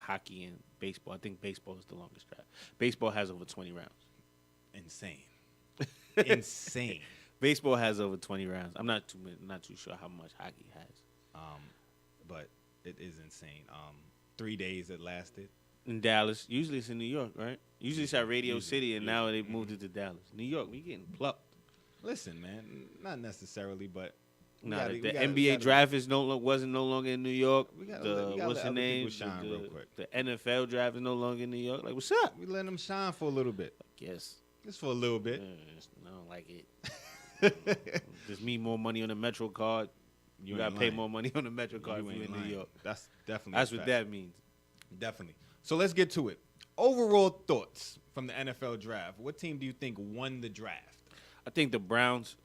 hockey and baseball. I think baseball is the longest draft. Baseball has over 20 rounds. Insane. Insane. Baseball has over 20 rounds. I'm not too sure how much hockey has. But it is insane. 3 days it lasted. In Dallas. Usually it's in New York, right? Usually it's at Radio City, and now they've moved it to Dallas. New York, we getting plucked. Listen, man, not necessarily, but the NBA draft wasn't no longer in New York. What's the name? The NFL draft is no longer in New York. Like, what's up? We let them shine for a little bit. Yes. Just for a little bit. I don't like it. Just me more money on the Metro card. You gotta pay more money on the Metro card if you're in New York. That's definitely what that means. Definitely. So let's get to it. Overall thoughts from the NFL draft. What team do you think won the draft? I think the Browns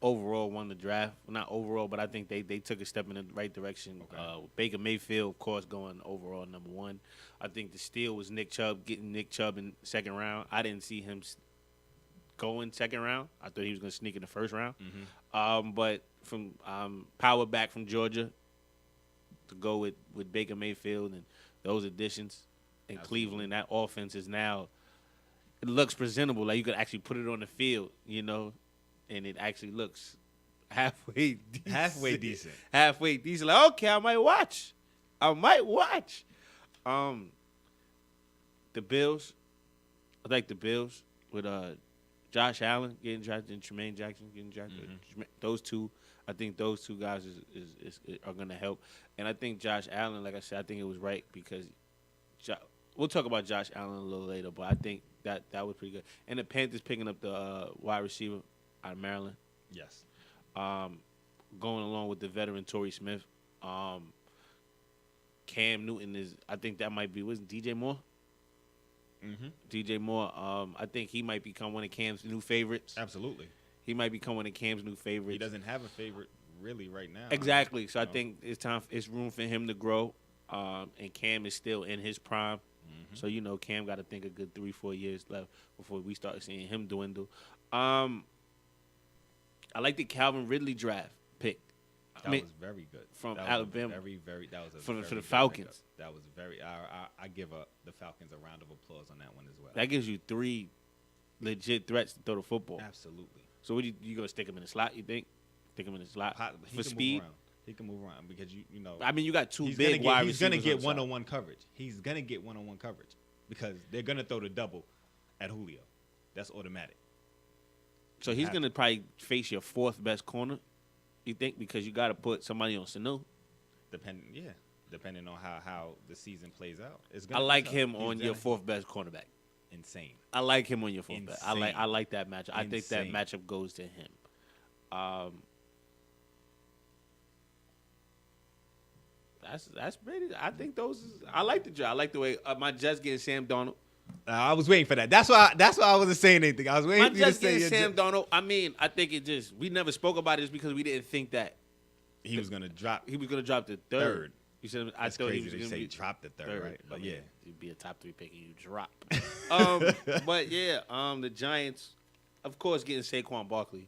overall won the draft. Well, not overall, but I think they took a step in the right direction. Okay. Baker Mayfield, of course, going overall number 1. I think the steal was Nick Chubb, getting Nick Chubb in second round. I didn't see him go in second round. I thought he was going to sneak in the first round. Mm-hmm. But from power back from Georgia to go with Baker Mayfield and those additions in Cleveland, that offense is now – it looks presentable. Like you could actually put it on the field, and it actually looks halfway decent. Halfway decent. Like, okay, I might watch. The Bills. I like the Bills with Josh Allen getting drafted and Tremaine Jackson getting drafted. Mm-hmm. Those two, I think those two guys are going to help. And I think Josh Allen, like I said, I think it was right because we'll talk about Josh Allen a little later, but I think that was pretty good. And the Panthers picking up the wide receiver out of Maryland. Yes. Going along with the veteran Torrey Smith. Cam Newton is, I think that might be, wasn't DJ Moore? Mm-hmm. DJ Moore, I think he might become one of Cam's new favorites. Absolutely. He might become one of Cam's new favorites. He doesn't have a favorite really right now. Exactly. So I think it's room for him to grow. And Cam is still in his prime. Mm-hmm. So, Cam got to think a good 3-4 years left before we start seeing him dwindle. I like the Calvin Ridley draft pick. That was very good. From Alabama. For the Falcons. That was very I give the Falcons a round of applause on that one as well. That gives you 3 legit threats to throw the football. Absolutely. So what you going to stick him in the slot, you think? Stick him in the slot for speed? He can move around because I mean, you got 2 big wide receivers. He's gonna get one-on-one coverage. He's gonna get one-on-one coverage because they're gonna throw the double at Julio. That's automatic. So he's gonna probably face your 4th best corner. You think because you got to put somebody on Sanu? Depending on how the season plays out. I like him on your 4th best cornerback. Insane. I like him on your 4th best. I like that matchup. I think that matchup goes to him. That's pretty. I think I like the draft. I like the way my Jets getting Sam Darnold. I was waiting for that. That's why I wasn't saying anything. I was waiting for you to say Sam Darnold. I mean, I think we never spoke about it just because we didn't think that he was going to drop. He was going to drop the third. You said I thought he was going to say drop the third, right? But yeah, he'd be a top 3 pick and you drop. But yeah, the Giants, of course, getting Saquon Barkley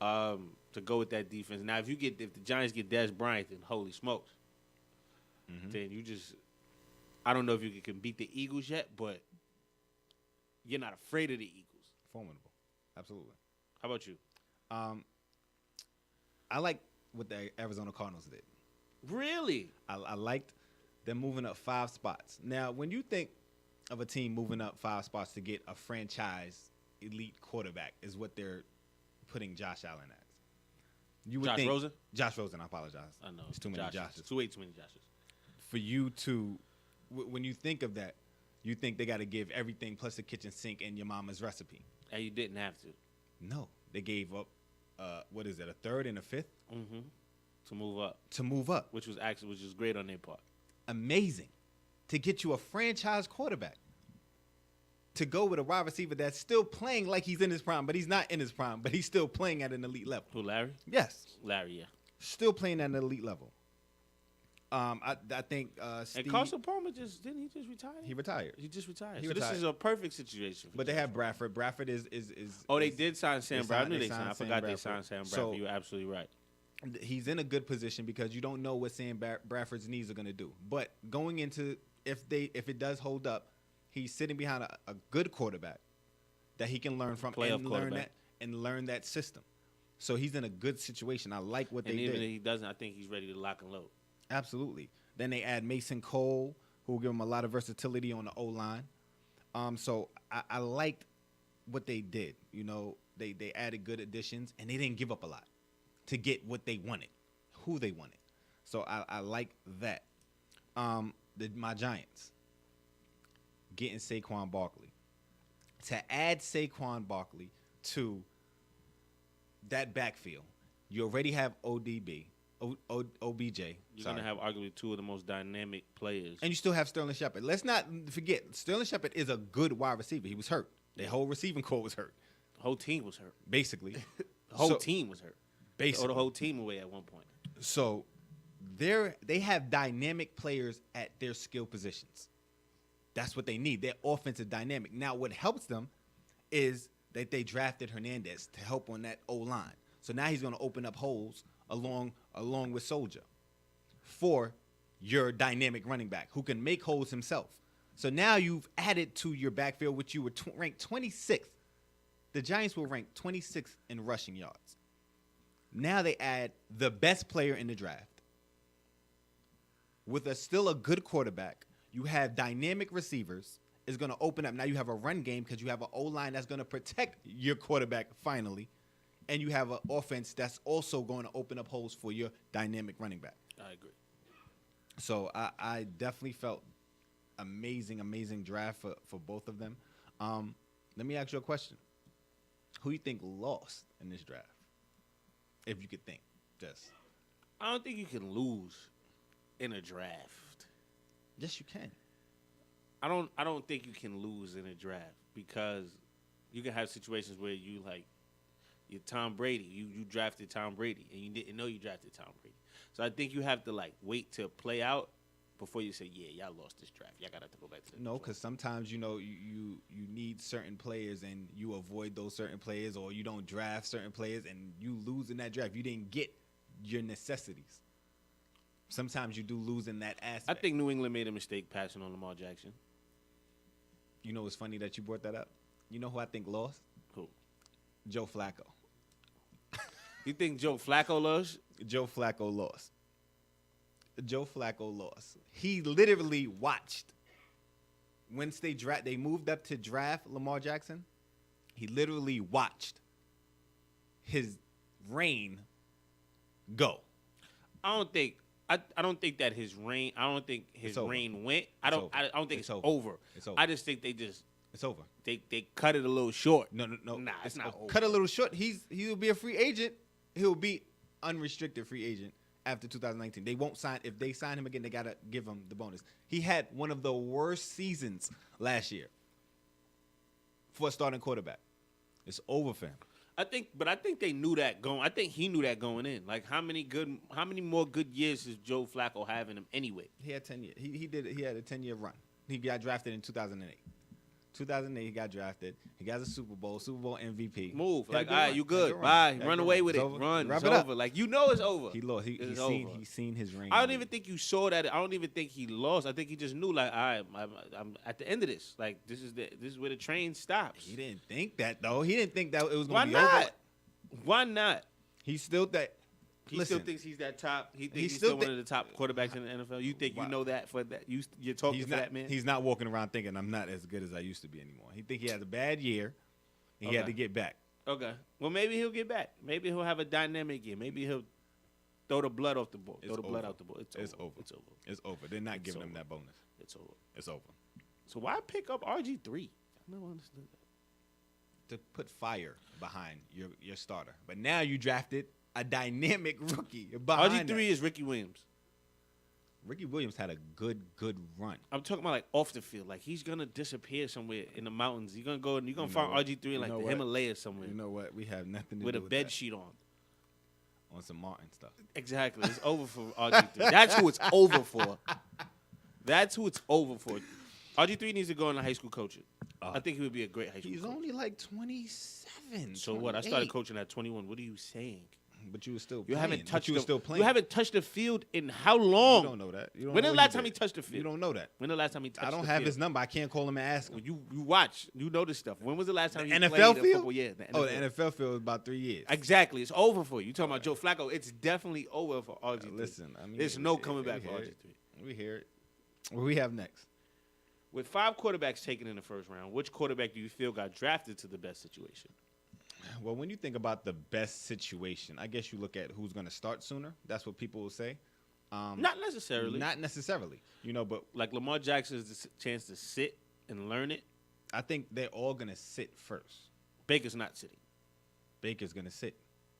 to go with that defense. Now, if the Giants get Dez Bryant, then holy smokes, then you just. I don't know if you can beat the Eagles yet, but you're not afraid of the Eagles. Formidable. Absolutely. How about you? I like what the Arizona Cardinals did. Really? I liked them moving up 5 spots. Now, when you think of a team moving up 5 spots to get a franchise elite quarterback is what they're putting Josh Allen as. You would think Rosen? Josh Rosen, I apologize. I know. It's too many Joshes. Way too many Joshes. For you to, when you think of that, you think they got to give everything plus the kitchen sink and your mama's recipe. And you didn't have to. No. They gave up, what is it, a 3rd and a 5th? Mm-hmm. To move up. To move up. Which was great on their part. Amazing. To get you a franchise quarterback. To go with a wide receiver that's still playing like he's in his prime, but he's not in his prime, but he's still playing at an elite level. Who, Larry? Yes. Larry, yeah. Still playing at an elite level. I think Steve... And Carson Palmer didn't he just retire? He retired. He just retired. This is a perfect situation. But they have Bradford. Bradford is they did sign Sam Bradford. I knew they signed. I forgot they signed Sam Bradford. So, you're absolutely right. he's in a good position because you don't know what Sam Bradford's knees are going to do. But going into if it does hold up, he's sitting behind a good quarterback that he can learn from and learn that system. So he's in a good situation. I like what they did. And even if he doesn't, I think he's ready to lock and load. Absolutely. Then they add Mason Cole, who will give him a lot of versatility on the O-line. So I liked what they did. You know, they added good additions, and they didn't give up a lot to get what they wanted, who they wanted. So I like that. My Giants getting Saquon Barkley. To add Saquon Barkley to that backfield, you already have OBJ. You're going to have arguably two of the most dynamic players. And you still have Sterling Shepard. Let's not forget, Sterling Shepard is a good wide receiver. He was hurt. The whole receiving corps was hurt. The whole team was hurt. Basically. The whole team was hurt. Basically. Or the whole team away at one point. So they have dynamic players at their skill positions. That's what they need. Their offense is dynamic. Now, what helps them is that they drafted Hernandez to help on that O-line. So now he's going to open up holes along with Soldier for your dynamic running back who can make holes himself. So now you've added to your backfield, which you were ranked 26th. The Giants were ranked 26th in rushing yards. Now they add the best player in the draft. With still a good quarterback, you have dynamic receivers. It's going to open up. Now you have a run game because you have an O-line that's going to protect your quarterback finally. And you have an offense that's also going to open up holes for your dynamic running back. I agree. So I definitely felt amazing draft for both of them. Let me ask you a question. Who you think lost in this draft? If you could think. Just. I don't think you can lose in a draft. Yes, you can. I don't think you can lose in a draft because you can have situations where you you're Tom Brady. You drafted Tom Brady and you didn't know you drafted Tom Brady. So I think you have to wait to play out before you say, yeah, y'all lost this draft. Y'all got to go back to the No, because sometimes, you need certain players and you avoid those certain players or you don't draft certain players and you lose in that draft. You didn't get your necessities. Sometimes you do lose in that aspect. I think New England made a mistake passing on Lamar Jackson. You know, it's funny that you brought that up. You know who I think lost? Who? Joe Flacco. You think Joe Flacco lost? Joe Flacco lost. Joe Flacco lost. He literally watched. Once they moved up to draft Lamar Jackson, he literally watched his reign go. I don't think that his reign. I don't think his reign went. I don't think it's over. It's over. I just think it's over. They cut it a little short. No. Nah, it's not over. Cut a little short. He'll be a free agent. He'll be unrestricted free agent after 2019. They won't sign. If they sign him again, they gotta give him the bonus. He had one of the worst seasons last year for a starting quarterback. It's over for him. I think they knew that going. I think he knew that going in. How many more good years does Joe Flacco have in him anyway? He had 10 years. He had a 10-year run. He got drafted in 2008. 2008, he got drafted. He got a Super Bowl MVP. Move. All right, you good. Bye. Run away with it. Run. It's over. It's over. He lost. He's seen his reign. I don't even think you saw that. I don't even think he lost. I think he just knew, all right, I'm at the end of this. This is where the train stops. He didn't think that, though. He didn't think that it was going to be over. Why not? He still that. He still thinks he's that top. He thinks he's still one of the top quarterbacks in the NFL. You think you know that for that? You're talking for that man. He's not walking around thinking I'm not as good as I used to be anymore. He think he had a bad year. And he had to get back. Okay. Well, maybe he'll get back. Maybe he'll have a dynamic year. Maybe he'll throw the blood off the ball. Throw the blood out the ball. It's over. It's over. It's over. They're not giving him that bonus. It's over. It's over. So why pick up RG3? I never understood that. To put fire behind your starter. But now you drafted a dynamic rookie behind RG3 is Ricky Williams. Ricky Williams had a good run. I'm talking about off the field. He's gonna disappear somewhere in the mountains. You're gonna go and you're gonna find RG3 in the Himalayas somewhere. You know what? We have nothing to with do a with bed sheet on some Martin stuff. Exactly. It's over for RG3. That's who it's over for. That's who it's over for. RG3 needs to go into high school coaching. I think he would be a great high school coach. He's only 27. So what? I started coaching at 21. What are you saying? But you were still You playing. haven't touched. You were still playing. You haven't touched the field in how long? You don't know that. You don't When know the what last time he touched the field? You don't know that. When the last time he touched the field? I don't have his number. I can't call him and ask him. You watch. You know this stuff. When was the last time you NFL played field? a football? Yeah, The NFL field is about 3 years. Exactly. It's over for you. You talking about Joe Flacco? It's definitely over for RG3. Listen, I mean, there's no coming back for RG3. We hear it. What we have next? With 5 quarterbacks taken in the first round, which quarterback do you feel got drafted to the best situation? Well, when you think about the best situation, I guess you look at who's going to start sooner. That's what people will say. Not necessarily. Not necessarily. But like Lamar Jackson has the chance to sit and learn it. I think they're all going to sit first. Baker's not sitting. Baker's going to sit.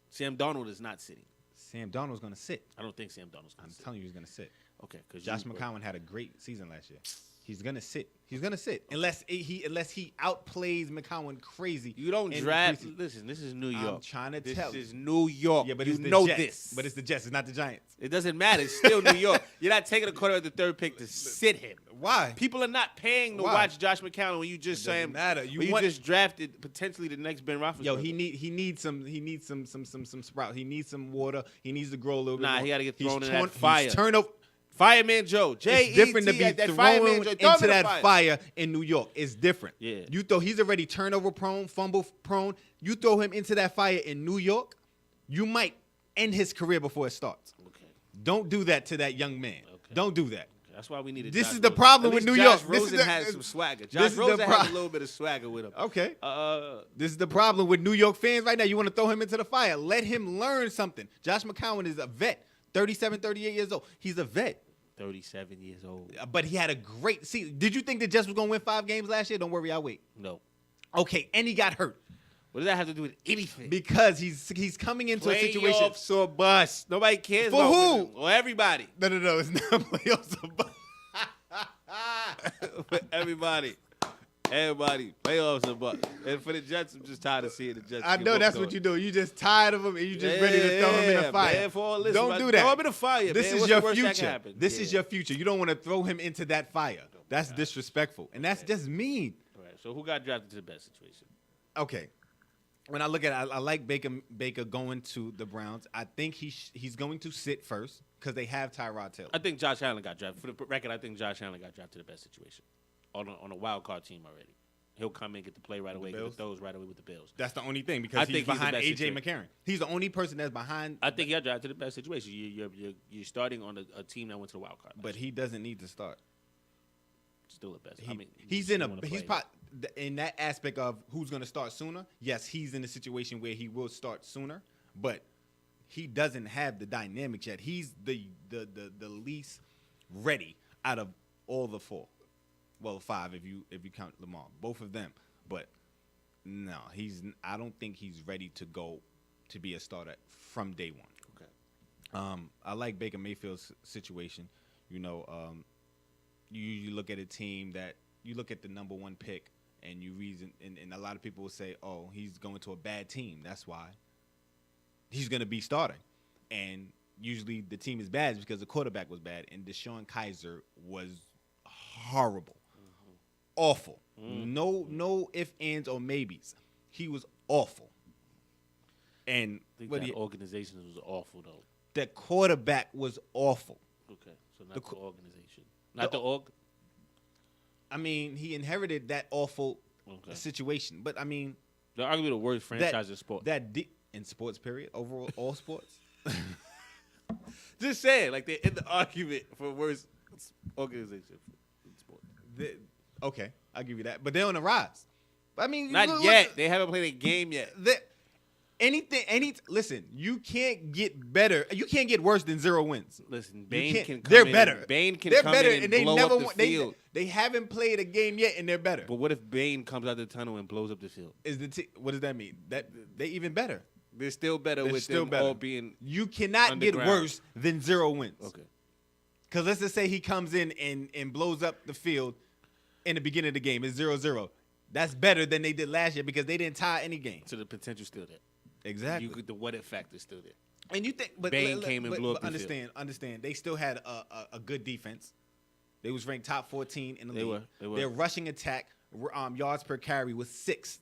Sam Darnold is not sitting. Sam Darnold's going to sit. I don't think Sam Darnold's going to sit. I'm telling you he's going to sit. Okay, because Josh McCown had a great season last year. He's gonna sit. He's gonna sit unless he outplays McCown crazy. You don't draft. Listen, this is New York. I'm trying to tell you. This is New York. Yeah, but you it's the know Jets. this. But it's the Jets. It's not the Giants. It doesn't matter. It's still New York. You're not taking a quarterback at the 3rd pick to sit him. Why? People are not paying to watch Josh McCown when you just say him. Matter. You just drafted potentially the next Ben Roethlisberger. Yo, he needs some sprout. He needs some water. He needs to grow a little bit. Nah, more. he got to get thrown in that fire. He's turnover. Fireman Joe. It's different to be thrown into that fire in New York. It's different. Yeah. You throw. He's already turnover prone, fumble prone. You throw him into that fire in New York, you might end his career before it starts. Okay. Don't do that to that young man. Okay. Don't do that. That's why we need. This is the problem with New York. Josh Rosen has some swagger. Josh Rosen has a little bit of swagger with him. Okay. This is the problem with New York fans right now. You want to throw him into the fire. Let him learn something. Josh McCown is a vet. 37, 38 years old. He's a vet. 37 years old. But he had a great season. Did you think the Jets was going to win 5 games last year? Don't worry, I'll wait. No. Okay, and he got hurt. What does that have to do with anything? Because he's coming into a situation. Playoffs or bust. Nobody cares for about who? Or everybody. No. It's not playoffs or bust. For everybody. Everybody. Playoffs or bust. And for the Jets, I'm just tired of seeing the Jets. I know that's what you do. You just tired of him and you just ready to throw him in the fire. Man, don't do that. Throw him in the fire. This man. is your future. This is your your future. You don't want to throw him into that fire. That's disrespectful. And that's just mean. All right. So who got drafted to the best situation? Okay. When I look at it, I like Baker going to the Browns. I think he's going to sit first because they have Tyrod Taylor. I think Josh Allen got drafted. For the record, I think Josh Allen got drafted to the best situation on a wild card team already. He'll come in, get to play right away, get the throws right away with the Bills. That's the only thing because he's behind A.J. McCarron. He's the only person that's behind. I think he got drafted to the best situation. You're starting on a team that went to the wild card. But he doesn't need to start. Still the best. He's in that aspect of who's going to start sooner. Yes, he's in a situation where he will start sooner, but he doesn't have the dynamics yet. He's the least ready out of all the 4. Well, 5 if you count Lamar, both of them. But no, I don't think he's ready to go to be a starter from day one. Okay. I like Baker Mayfield's situation. You look at a team that you look at the number 1 pick and you reason, and a lot of people will say, "Oh, he's going to a bad team. That's why he's going to be starting." And usually the team is bad because the quarterback was bad, and Deshaun Kaiser was horrible. Awful. No ifs, ands, or maybes. He was awful. And I think that organization was awful, though. The quarterback was awful. Okay, so not the organization. Not the org? I mean, he inherited that awful situation. But, I mean... They're arguably the worst franchise in sports. In sports, period? Overall, all sports? Just saying, like, they're in the argument for worst organization in sports. Okay, I'll give you that. But they're on the rise. I mean, not yet. They haven't played a game yet. Listen, you can't get better. You can't get worse than 0 wins. Listen, Bane can come they're in. Better. Bane can they're come better, in and they blow never up the field. They haven't played a game yet, and they're better. But what if Bane comes out the tunnel and blows up the field? What does that mean? That they even better. They're still better with them all being. You cannot get worse than 0 wins. Okay. Because let's just say he comes in and blows up the field in the beginning of the game. It's 0-0. That's better than they did last year because they didn't tie any game. So the potential's still there. Exactly. The what if factor's still there. And you think, but Bane came and blew up the field. Understand. They still had a good defense. They was ranked top 14 in the league. They were. Their rushing attack yards per carry was 6th.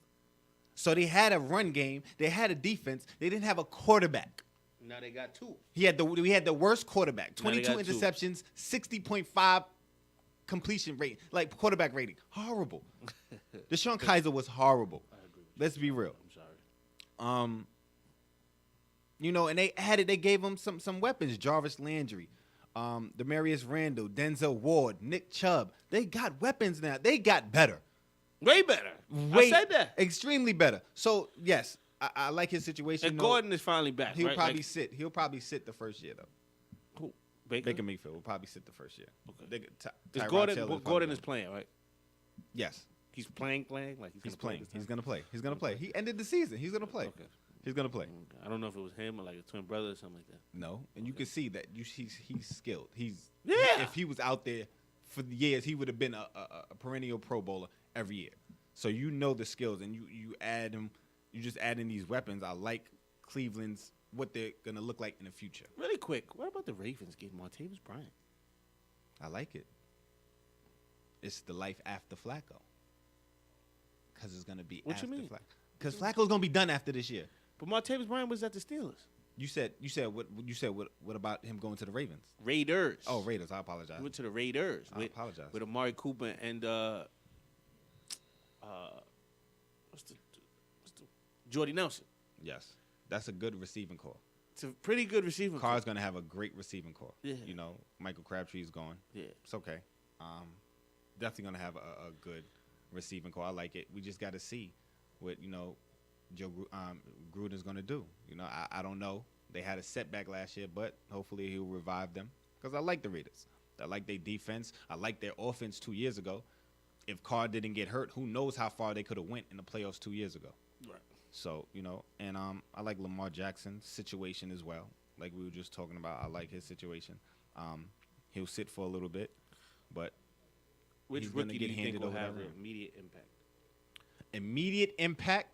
So they had a run game. They had a defense. They didn't have a quarterback. Now they got 2. We had the worst quarterback. Now they 22 got 2. interceptions, 60.5 completion rate, like quarterback rating. Horrible. Deshaun Kaiser was horrible. I agree with you. Let's be real. I'm sorry. And they gave him some weapons. Jarvis Landry, Demarius Randall, Denzel Ward, Nick Chubb. They got weapons now. They got better. Way better. I said that. Extremely better. So yes, I like his situation. And Gordon is finally back. He'll right? probably sit. He'll probably sit the first year though. Who? Baker Mayfield will probably sit the first year. Okay. Tyrod Gordon is playing, right? Yes. He's playing like He's playing. He's gonna play. He's gonna play. He ended the season. He's gonna play. Okay. He's gonna play. I don't know if it was him or like a twin brother or something like that. No, and you can see that he's skilled. Yeah. If he was out there for the years, he would have been a perennial Pro Bowler every year. So you know the skills, and you add him. You just add in these weapons. I like Cleveland's what they're gonna look like in the future. Really quick, what about the Ravens getting Martavis Bryant? I like it. It's the life after Flacco. Because it's gonna be. What you mean? Because Flacco's gonna be done after this year. But Martavis Bryant was at the Steelers. You said what about him going to the Ravens? Raiders. Oh, Raiders. I apologize. He went to the Raiders. I apologize. With Amari Cooper and what's the Jordy Nelson. Yes, that's a good receiving core. It's a pretty good receiving core. Carr's gonna have a great receiving core. Yeah. Michael Crabtree's gone. Yeah. It's okay. Definitely gonna have a good receiving core. I like it. We just got to see what Joe Gruden's gonna do. I don't know. They had a setback last year, but hopefully he'll revive them because I like the Raiders. I like their defense. I like their offense 2 years ago. If Carr didn't get hurt, who knows how far they could have went in the playoffs 2 years ago. Right. So, and I like Lamar Jackson's situation as well. Like we were just talking about, I like his situation. He'll sit for a little bit, but which rookie do you think will have an immediate impact? Immediate impact,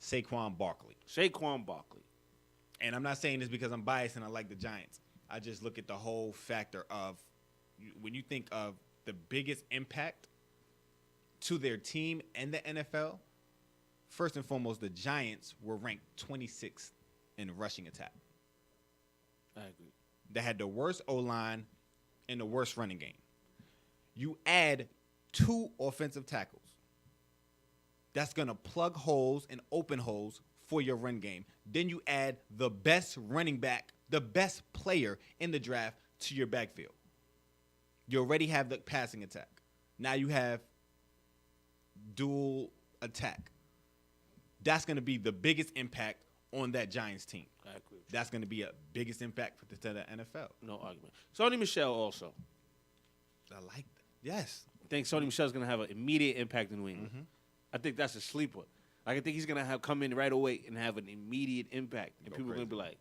Saquon Barkley. Saquon Barkley. And I'm not saying this because I'm biased and I like the Giants. I just look at the whole factor of when you think of the biggest impact to their team and the NFL, first and foremost, the Giants were ranked 26th in rushing attack. I agree. They had the worst O-line and the worst running game. You add 2 offensive tackles. That's going to plug holes and open holes for your run game. Then you add the best running back, the best player in the draft to your backfield. You already have the passing attack. Now you have dual attack. That's going to be the biggest impact on that Giants team. I agree. That's going to be a biggest impact to the NFL. No argument. Sony Michel also. I like that. Yes. I think Sony Michel's going to have an immediate impact in New England. Mm-hmm. I think that's a sleeper. Like, I think he's going to come in right away and have an immediate impact. And people are going to be like,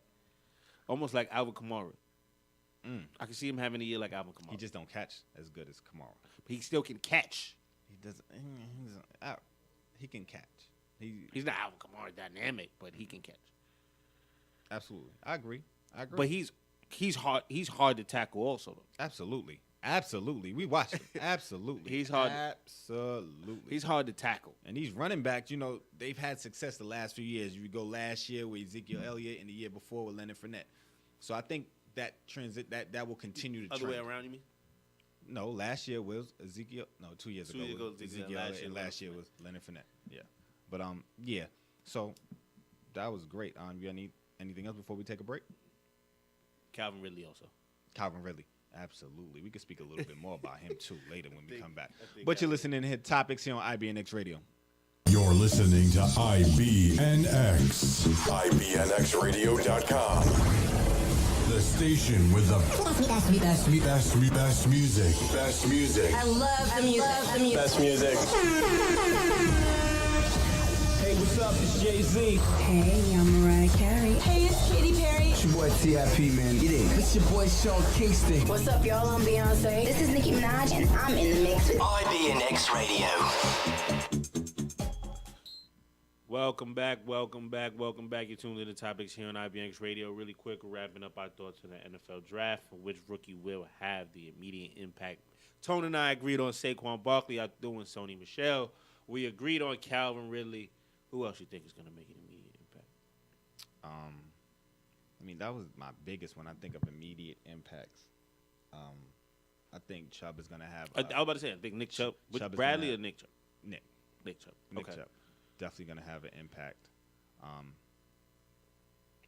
almost like Alvin Kamara. I can see him having a year like Alvin Kamara. He just don't catch as good as Kamara. But he still can catch. He doesn't. He can catch. He's not Alvin Kamara dynamic, but he can catch. Absolutely, I agree. But he's hard to tackle also, though. Absolutely. We watched him. Absolutely. He's hard. Absolutely. He's hard to tackle. And these running backs, they've had success the last few years. You go last year with Ezekiel Elliott and the year before with Leonard Fournette. So I think that that will continue to Other way around, you mean? No, last year was Ezekiel. No, 2 years ago was Ezekiel last and last year was Leonard Fournette. Yeah. But yeah. So that was great. You got anything else before we take a break? Calvin Ridley also. Calvin Ridley. Absolutely. We could speak a little bit more about him, too, later when we come back. But you're listening to Hit Topics here on IBNX Radio. You're listening to IBNX. IBNXradio.com. The station with the best music. Best music. I love the music. Best music. Hey, what's up? It's Jay-Z. Hey, I'm Mariah Carey. Hey, it's Katy Perry. It's your boy T.I.P., man. Get in. It's your boy Sean Kingston. What's up, y'all? I'm Beyonce. This is Nicki Minaj, and I'm in the mix with IBNX Radio. Welcome back. You're tuned in to Topics here on IBNX Radio. Really quick, we're wrapping up our thoughts on the NFL draft, for which rookie will have the immediate impact. Tony and I agreed on Saquon Barkley out doing Sony Michel. We agreed on Calvin Ridley. Who else you think is going to make an immediate impact? mean, that was my biggest when I think of immediate impacts. I think Chubb is going to have. I was about to say, I think Nick Chubb. Chubb is Bradley gonna or Nick Chubb? Nick. Nick Chubb. Nick Okay. Chubb. Definitely going to have an impact.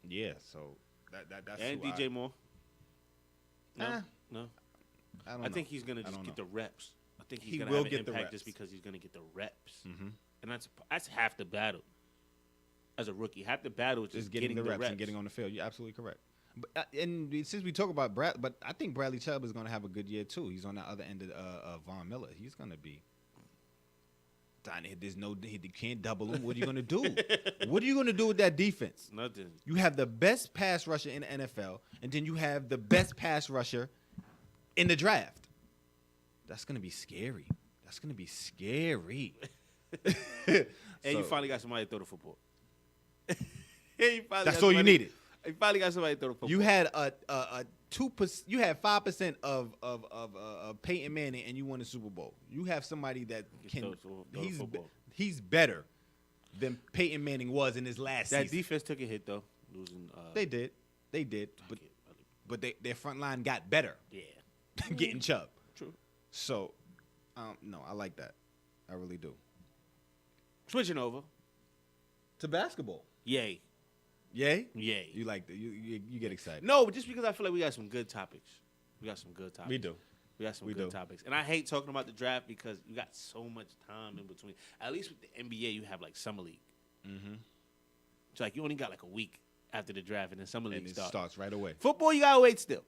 Yeah, so that's And who DJ Moore. No, Eh, no. I don't know. I think he's gonna I just don't get know. the reps. I think he's He gonna will have an get the impact reps. just because he's gonna get the reps, Mhm. and that's half the battle. As a rookie, half the battle is Just getting the reps and getting on the field. You're absolutely correct. But, and since we talk about Brad, but I think Bradley Chubb is going to have a good year too. He's on the other end of Von Miller. He's going to be. There's no, he can't double him. What are you going to do? What are you going to do with that defense? Nothing. You have the best pass rusher in the NFL, and then you have the best pass rusher in the draft. That's going to be scary. That's going to be scary. And you finally got somebody to throw the football. That's all you needed. You finally got somebody to throw the football. You had a 2%. You had 5% of Peyton Manning, and you won the Super Bowl. You have somebody that can. throw the football. He's better than Peyton Manning was in his last That season. defense took a hit though, losing. They did, but their front line got better. Yeah. Getting Chubb. True. So, no, I like that. I really do. Switching over. To basketball. Yay. Yay? Yay. You like that? You get excited? No, but just because I feel like we got some good topics. We got some good topics. We do. We got some We good do. topics. And I hate talking about the draft because you got so much time in between. At least with the NBA, you have like Summer League. Mm-hmm. It's like you only got like a week after the draft and then Summer League And it starts. starts right away. Football, you gotta wait still.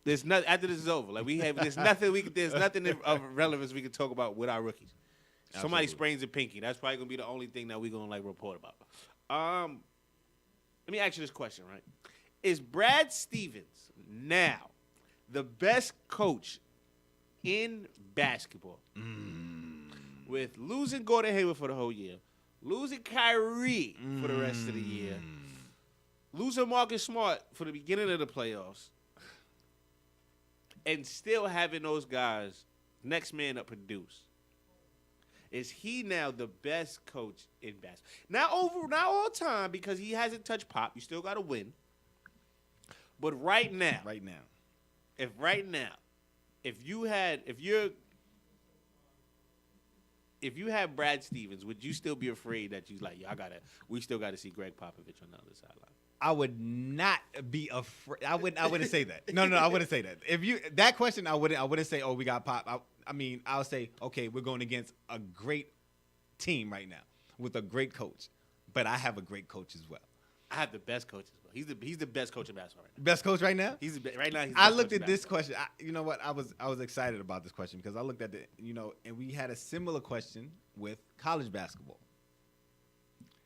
There's nothing after this is over. Like there's nothing of relevance we can talk about with our rookies. Somebody Absolutely. sprains a pinky. That's probably gonna be the only thing that we're gonna like report about. Let me ask you this question, right? Is Brad Stevens now the best coach in basketball? With losing Gordon Hayward for the whole year, losing Kyrie for the rest of the year, losing Marcus Smart for the beginning of the playoffs, and still having those guys next man up produce. Is he now the best coach in basketball? Not all time because he hasn't touched Pop. You still got to win. But right now, if you had Brad Stevens, would you still be afraid that we still got to see Greg Popovich on the other sideline? I would not be afraid. I wouldn't say that. No, I wouldn't say that. That question, I wouldn't say, oh, we got Pop. I'll say, okay, we're going against a great team right now with a great coach, but I have a great coach as well. I have the best coach as well. He's the best coach in basketball right now. Best coach right now? Right now. He's the I best looked coach in at this basketball. question. You know what? I was excited about this question because I looked at and we had a similar question with college basketball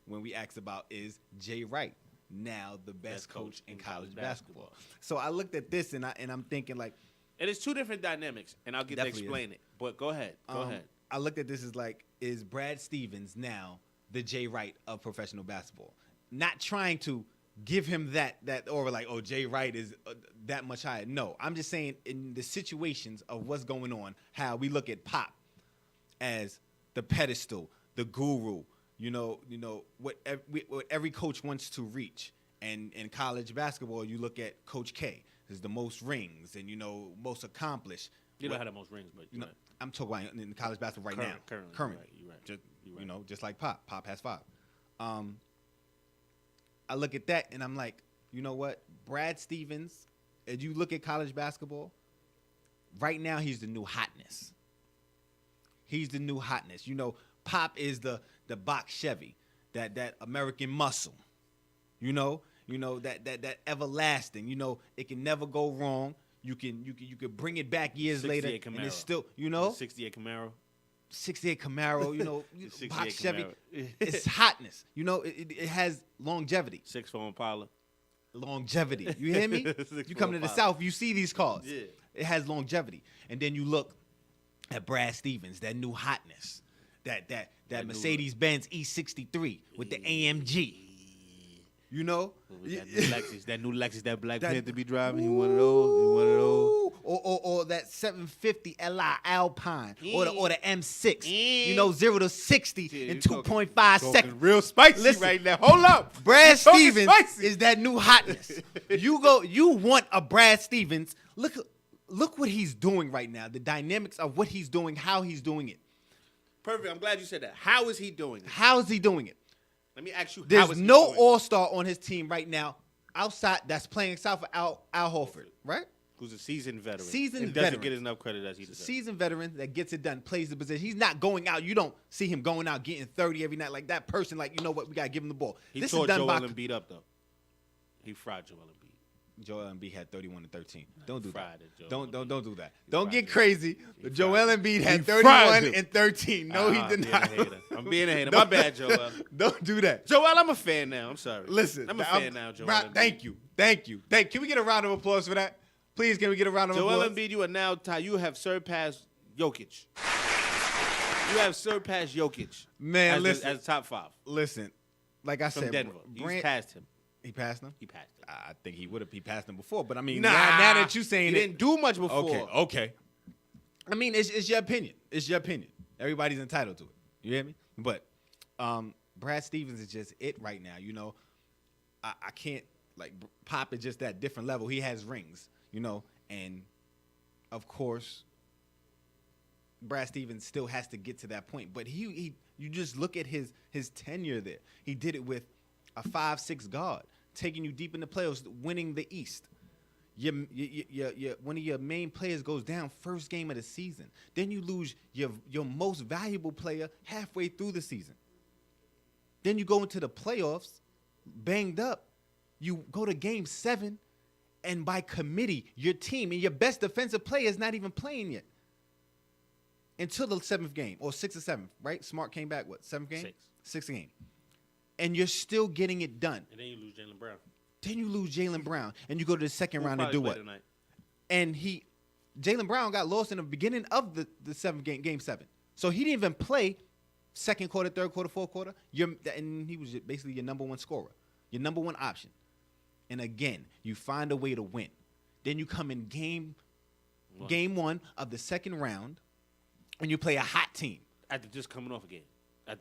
when we asked about is Jay Wright now the best coach in college basketball. So I looked at this and I'm thinking like, and it's two different dynamics, and I'll get to Definitely explain it. But go ahead. Go ahead. I looked at this as like, is Brad Stevens now the Jay Wright of professional basketball? Not trying to give him that or like, oh, Jay Wright is that much higher. No, I'm just saying in the situations of what's going on, how we look at Pop as the pedestal, the guru, what every coach wants to reach. And in college basketball, you look at Coach K as the most rings and, most accomplished. You don't have the most rings, but You know, I'm talking about in college basketball right now. Currently. You're right. Just, just like Pop. Pop has 5. I look at that and I'm like, you know what? Brad Stevens, as you look at college basketball, right now he's the new hotness. He's the new hotness. Pop is the box Chevy, that American muscle. That everlasting. It can never go wrong. You can bring it back years later, Camaro. and it's still, 68 Camaro. 68 Camaro, 68 box Chevy. Camaro. It's hotness. It has longevity. 6'4" Impala. Longevity. You hear me? You come to the 6'4" South, you see these cars. Yeah. It has longevity. And then you look at Brad Stevens, that new hotness, that Mercedes-Benz E63 with the AMG. That new Lexus that Black Panther be driving. He one of those. or that 750 Li Alpine or the M6. You know, 0 to 60 in 2.5 seconds. Real spicy Listen, right now. Hold up. Brad Talking Stevens spicy. is that new hotness. You want a Brad Stevens. Look what he's doing right now. The dynamics of what he's doing, how he's doing it. Perfect. I'm glad you said that. How is he doing it? How is he doing it? Let me ask you. how There's is he no doing it? all-star on his team right now outside that's playing south of Al Horford, right? Who's a seasoned veteran. Seasoned and doesn't veteran. get enough credit as he deserves. Seasoned veteran that gets it done, plays the position. He's not going out. You don't see him going out getting 30 every night like that person. Like, you know what? We got to give him the ball. He This tore is done Joel by Embiid up, though. He fried Joel Embiid. Joel Embiid had 31 and 13. Don't do fried that. it, Joel Don't do that. He Don't fried get it. crazy. He Joel fried Embiid He had fried 31 him. and 13. No, he did not. I'm being a hater. My bad, Joel. Don't do that. Joel, I'm a fan now. I'm sorry. Listen, I'm a fan now, Joel. Bro, thank you. Can we get a round of applause for that? Please, can we get a round of Joel applause? Embiid, you are now tied. You have surpassed Jokic. You have surpassed Jokic. Man, as listen. as top 5 Listen, like I from said, Denver. He's Brand- passed him. He passed him? He passed him. I think he would have. He passed him before, but I mean, Nah, now that you saying he it, didn't do much before. Okay. I mean, it's your opinion. It's your opinion. Everybody's entitled to it. You hear me? But Brad Stevens is just it right now. You know, I can't like Pop is just that different level. He has rings, you know, and of course, Brad Stevens still has to get to that point. But you just look at his tenure there. He did it with a 5'6" guard, taking you deep in the playoffs, winning the East. One of your main players goes down first game of the season. Then you lose your most valuable player halfway through the season. Then you go into the playoffs, banged up. You go to game 7, and by committee, your team and your best defensive player is not even playing yet. Until the 7th game, or 6th or 7th, right? Smart came back, what, 7th game? 6th game. And you're still getting it done. And then you lose Jaylen Brown. Then you lose Jaylen Brown, and you go to the second round and probably do play what? tonight. And Jaylen Brown got lost in the beginning of the 7th game, game 7. So he didn't even play second quarter, third quarter, fourth quarter. And he was basically your number one scorer, your number one option. And again, you find a way to win. Then you come in game 1 of the second round, and you play a hot team. After just coming off again.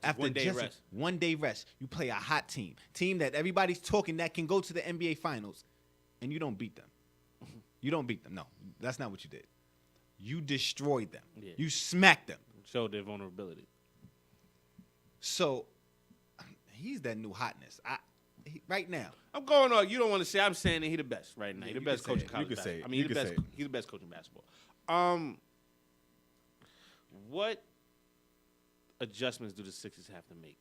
After 1 day just rest. 1 day rest, you play a hot team that everybody's talking that can go to the NBA Finals, and you don't beat them. You don't beat them. No, that's not what you did. You destroyed them. Yeah. You smacked them. Showed their vulnerability. So he's that new hotness. Right now. I'm going on. You don't want to say. I'm saying that he's the best right now. Yeah, He's the you best can coach say in it. college You can say basketball. it. I mean, You can say it. he's the best coach in basketball. What adjustments do the Sixers have to make?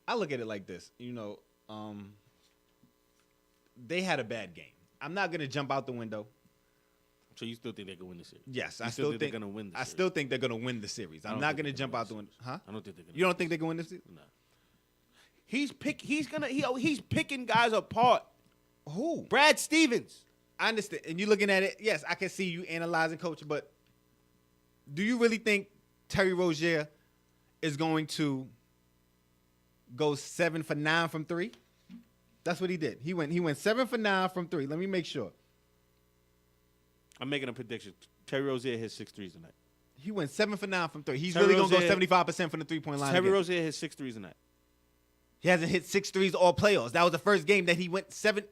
I look at it like this. You know, they had a bad game. I'm not going to jump out the window. So you still think they can win the series? Yes, You I still think they're gonna win the I series? still think they're going to win the series. I'm not going to jump out the window. Huh? I don't think they're gonna. You don't think they can win the series? No. He's picking guys apart. Who? Brad Stevens. I understand. And you looking at it, yes, I can see you analyzing coach, but do you really think Terry Rozier is going to go 7 for 9 from 3? That's what he did. He went 7 for 9 from 3. Let me make sure. I'm making a prediction. Terry Rozier hits 6 threes tonight. He went 7 for 9 from 3. He's Terry really going to go Rozier- 75% from the 3-point line. Terry again. Rozier hits 6 threes tonight. He hasn't hit 6 threes all playoffs. That was the first game that he went 7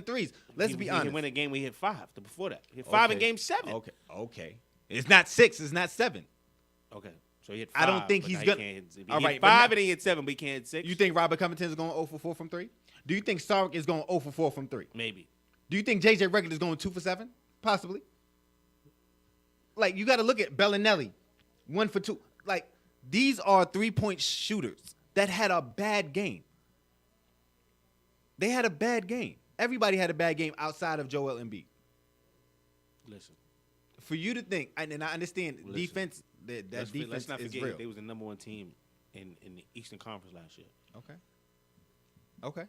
threes. Let's be honest. He win a game where he hit 5 before that. He hit 5 in game 7. Okay. It's not 6. It's not 7. Okay. So he hit 5. I don't think but he's now gonna- He can't hit, All he right, hit but 5 now- and he hit 7, but he can't hit 6. You think Robert Covington is going 0 for 4 from 3? Do you think Sark is going 0 for 4 from 3? Maybe. Do you think J.J. Redick is going 2 for 7? Possibly. Like, you got to look at Bellinelli, 1 for 2. Like, these are 3-point shooters that had a bad game. They had a bad game. Everybody had a bad game outside of Joel Embiid. Listen. For you to think, and I understand defense, that Let's defense not is forget real. they was the number 1 team in the Eastern Conference last year. Okay.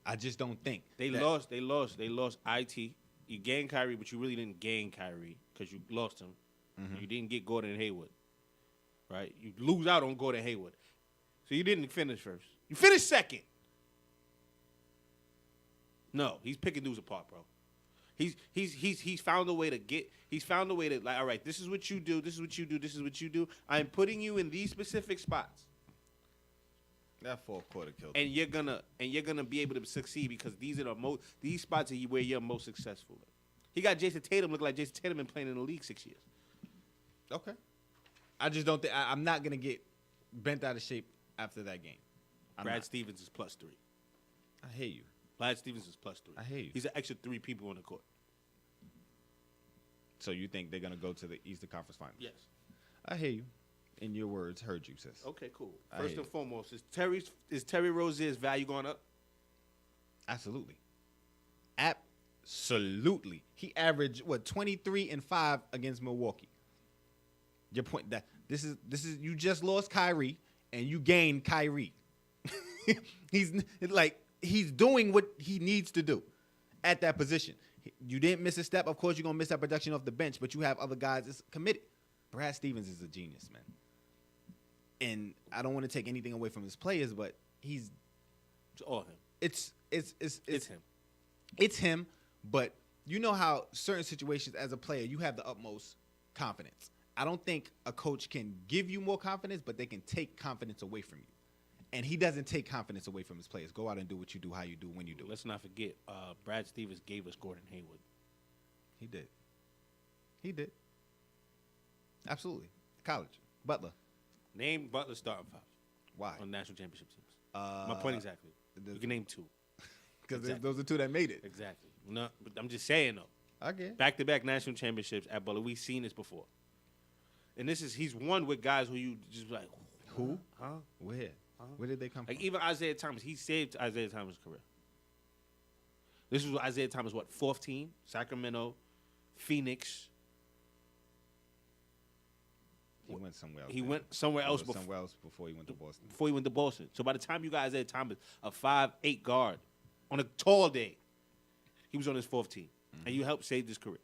I just don't think. They lost IT. You gained Kyrie, but you really didn't gain Kyrie because you lost him. Mm-hmm. You didn't get Gordon Hayward. Right? You lose out on Gordon Hayward. So you didn't finish first. You finished second. No, he's picking dudes apart, bro. He's found a way to get. He's found a way to like. All right, this is what you do. This is what you do. This is what you do. I'm putting you in these specific spots, That fourth quarter killed. and you're gonna be able to succeed because these are these spots are where you're most successful. He got Jason Tatum look like Jason Tatum been playing in the league 6 years. Okay. I just don't think I'm not gonna get bent out of shape after that game. Brad Stevens is +3. I hear you. Brad Stevens is +3. I hear you. He's an extra 3 people on the court. So you think they're gonna go to the Eastern Conference Finals? Yes. I hear you. In your words, heard you, sis. Okay, cool. I First hear and you. foremost, is Terry Rozier's value going up? Absolutely. Absolutely. He averaged 23 and 5 against Milwaukee. Your point that this is you just lost Kyrie and you gained Kyrie. He's doing what he needs to do at that position. You didn't miss a step. Of course, you're gonna miss that production off the bench, but you have other guys that's committed. Brad Stevens is a genius, man. And I don't want to take anything away from his players, but It's all him. it's It's him. It's him, but you know how certain situations as a player, you have the utmost confidence. I don't think a coach can give you more confidence, but they can take confidence away from you. And he doesn't take confidence away from his players. Go out and do what you do, how you do, when you do it. Let's not forget, Brad Stevens gave us Gordon Hayward. He did. He did. Absolutely. College. Butler. Name Butler starting five Why? on national championship teams. My point exactly. You can name 2. Because exactly. those are 2 that made it. Exactly. No, but I'm just saying though. Okay. Back-to-back national championships at Butler. We've seen this before. And he's won with guys who you just like, Who? huh? Where? Where did they come Like from? even Isaiah Thomas, he saved Isaiah Thomas' career. This was Isaiah Thomas, what, 4th team? Sacramento, Phoenix. He went somewhere else. He went somewhere else before he went to Boston. before he went to Boston. So by the time you got Isaiah Thomas, a 5'8" guard, on a tall day, he was on his 4th team. And you helped save his career.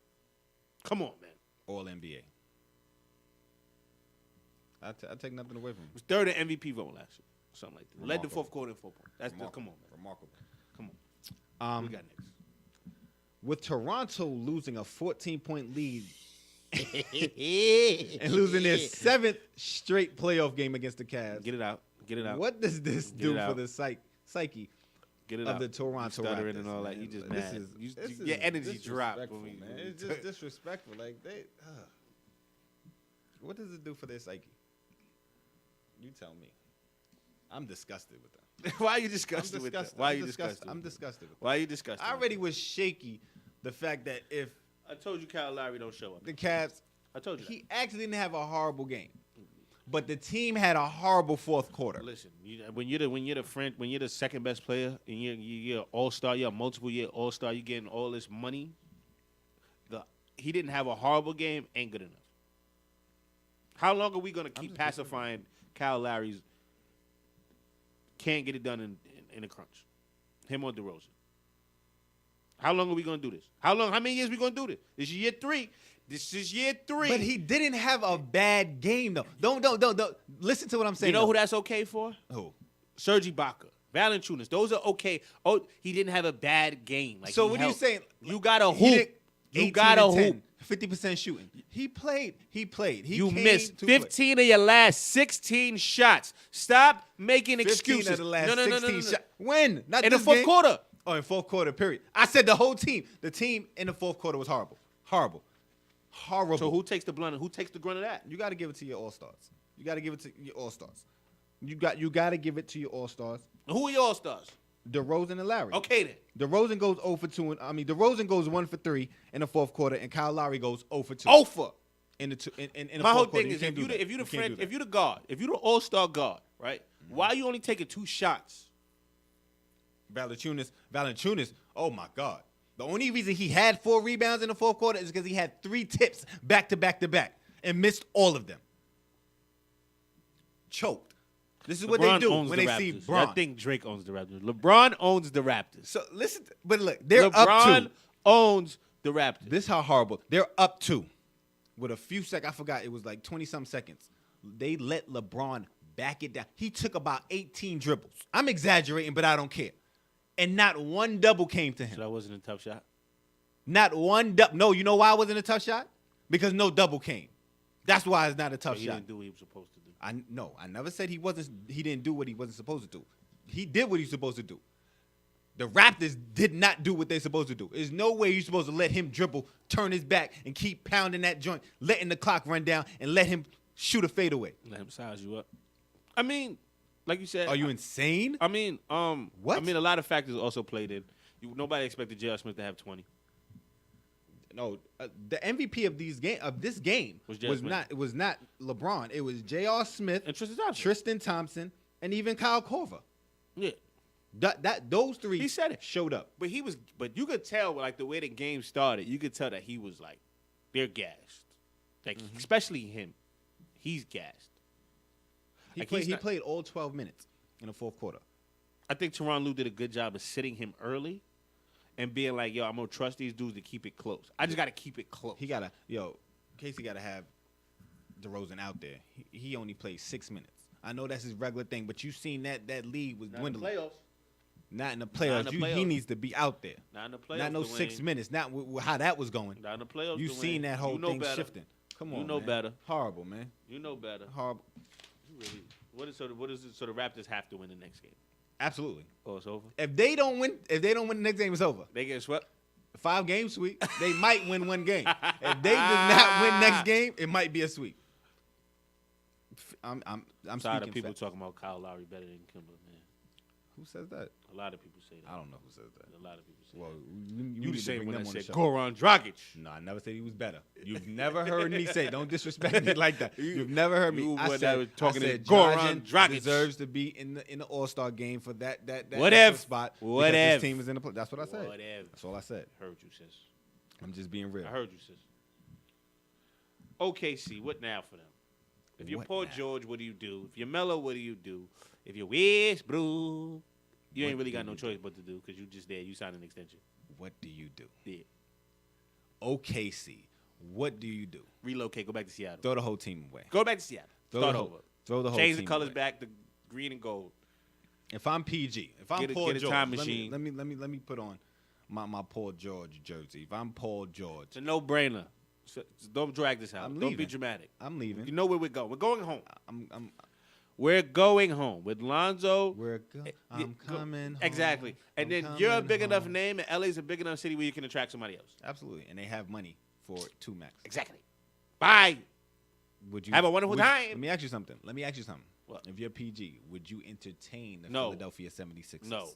Come on, man. All NBA. I take nothing away from him. He was 3rd in MVP vote last year. Something like that. Led the Remarkable. 4th quarter in 4 points. That's just, come on, man. Remarkable. Come on. We got next. With Toronto losing a 14-point lead and losing their 7th straight playoff game against the Cavs, Get it out. Get it out. what does this Get do it for out. the psyche Get it of out. the Toronto You stuttering Raptors, and all that. man? You just This mad. is- Your energy dropped. disrespectful, man. It's just disrespectful. Like what does it do for their psyche? You tell me. I'm disgusted with them. Why are you disgusted with that? Why are you disgusted? I'm disgusted with them. Why are you disgusted? I already was shaky the fact that if I told you Kyle Lowry don't show up. the Cavs, I told you that. he actually didn't have a horrible game, but the team had a horrible fourth quarter. Listen, when you're the second best player and you're all-star, you're a multiple-year all-star, you're getting all this money. He didn't have a horrible game, ain't good enough. How long are we gonna keep pacifying Kyle Lowry's can't get it done in a crunch? Him or DeRozan? How long are we gonna do this? How many years we gonna do this? This is year 3. This is year 3. But he didn't have a bad game though. Don't listen to what I'm saying. You know though. who that's okay for? Who? Serge Ibaka, Valanciunas. Those are okay. Oh, he didn't have a bad game. Like, So he what are you helped. saying? You got to He hoop. did You 18 got to and 10, hoop. 50% shooting. He played. You came missed to play. 15 of your last 16 shots. Stop making 15 excuses. of the last no. 16 shots. When? Not In the this 4th game? quarter. Oh, in fourth quarter, period. I said the whole team. The team in the fourth quarter was horrible. Horrible. So who takes the blunt and who takes the grunt of that? You got to give it to your all-stars. You got to give it to your all-stars. You got to give it to your all-stars. Who are your all-stars? DeRozan and Lowry. Okay, then. DeRozan goes 0 for 2. DeRozan goes 1 for 3 in the fourth quarter, and Kyle Lowry goes 0 for 2. Ofer. In the My whole fourth quarter. thing is You can't do that. if you You can't do that. if you the guard, if you the all-star guard, right? Why are you only taking 2 shots? Valanciunas, oh my God. The only reason he had 4 rebounds in the fourth quarter is because he had 3 tips back to back to back and missed all of them. Choked. This is what they LeBron do owns when the they Raptors. see Bron. I think Drake owns the Raptors. LeBron owns the Raptors. So listen, but look, they're LeBron up 2. owns the Raptors. This is how horrible. They're up 2. With a few seconds, I forgot, it was like 20-some seconds. They let LeBron back it down. He took about 18 dribbles. I'm exaggerating, but I don't care. And not one double came to So him. that wasn't a tough shot. Not one double. No, you know why it wasn't a tough shot? Because no double came. That's why it's not a tough But he shot. didn't do what he was supposed to do. I never said he didn't do what he wasn't supposed to do. He did what he's supposed to do. The Raptors did not do what they're supposed to do. There's no way you're supposed to let him dribble, turn his back, and keep pounding that joint, letting the clock run down, and let him shoot a fadeaway. Let him size you up. I mean, like you said. Are you insane? I mean, what? I mean, a lot of factors also played in. Nobody expected J.R. Smith to have 20. No, the MVP of this game was not LeBron. It was J.R. Smith And Tristan Thompson, and even Kyle Korver. Yeah. Those three He said it. showed up. But you could tell, like, the way the game started, you could tell that he was like, they're gassed. Like, especially him. He's gassed. He Like, played all 12 minutes in the fourth quarter. I think Tyronn Lue did a good job of sitting him early and being like, yo, I'm going to trust these dudes to keep it close. I just got to keep it close. Casey got to have DeRozan out there. He only played 6 minutes. I know that's his regular thing, but you seen that lead was dwindling. Not in the playoffs. He needs to be out there. Not in the playoffs. Not no Dwayne. 6 minutes. Not how that was going. Not in the playoffs. You Dwayne. seen that whole thing better. shifting. Come on, You know man. better. Horrible, man. You know better. Horrible. You really. What is it? So the Raptors have to win the next game. Absolutely. Oh, it's over. If they don't win the next game, it's over. They get swept. 5-game sweep. They might win one game. If they do not win next game, it might be a sweep. I'm tired of speaking people fact. talking about Kyle Lowry better than Kimber, man. Who says that? A lot of people say that. I don't know who says that. A lot of people say Well, that. you You need the to same bring when I them on the said show. Goran Dragic. No, I never said he was better. You've never heard me say. Don't disrespect me like that. You've never heard me. You I were said, that talking I said to Goran Dragic Dragic. deserves to be in the All-Star game for that Whatever. extra spot. Whatever. Because this team is in the play. That's what I said. Whatever. That's all I said. Heard you, sis. I'm just being real. I heard you, sis. OKC, what now for them? If you're What Paul now? George, what do you do? If you're Melo, what do you do? If you're Westbrook, you ain't What really do got no you choice but to do because you just there. You signed an extension. What do you do? Yeah. OKC, what do you do? Relocate. Go back to Seattle. Throw the whole team away. Go back to Seattle. Throw Start the whole- over. Throw the whole Change team the colors away. back to green and gold. If I'm PG, if I'm Get a- Paul get a George, time let machine. me put on my Paul George jersey. If I'm Paul George, It's a no-brainer. So don't drag this out. I'm Don't be leaving. dramatic. I'm leaving. You know where we're going. We're going home. I'm We're going home with Lonzo. I'm coming home. Exactly. And I'm then you're a coming big enough home. name, and LA's a big enough city where you can attract somebody else. Absolutely, and they have money for 2 max. Exactly. Bye. Would you Have a wonderful time. Let me ask you something. What? If you're PG, would you entertain the No. Philadelphia 76ers? No.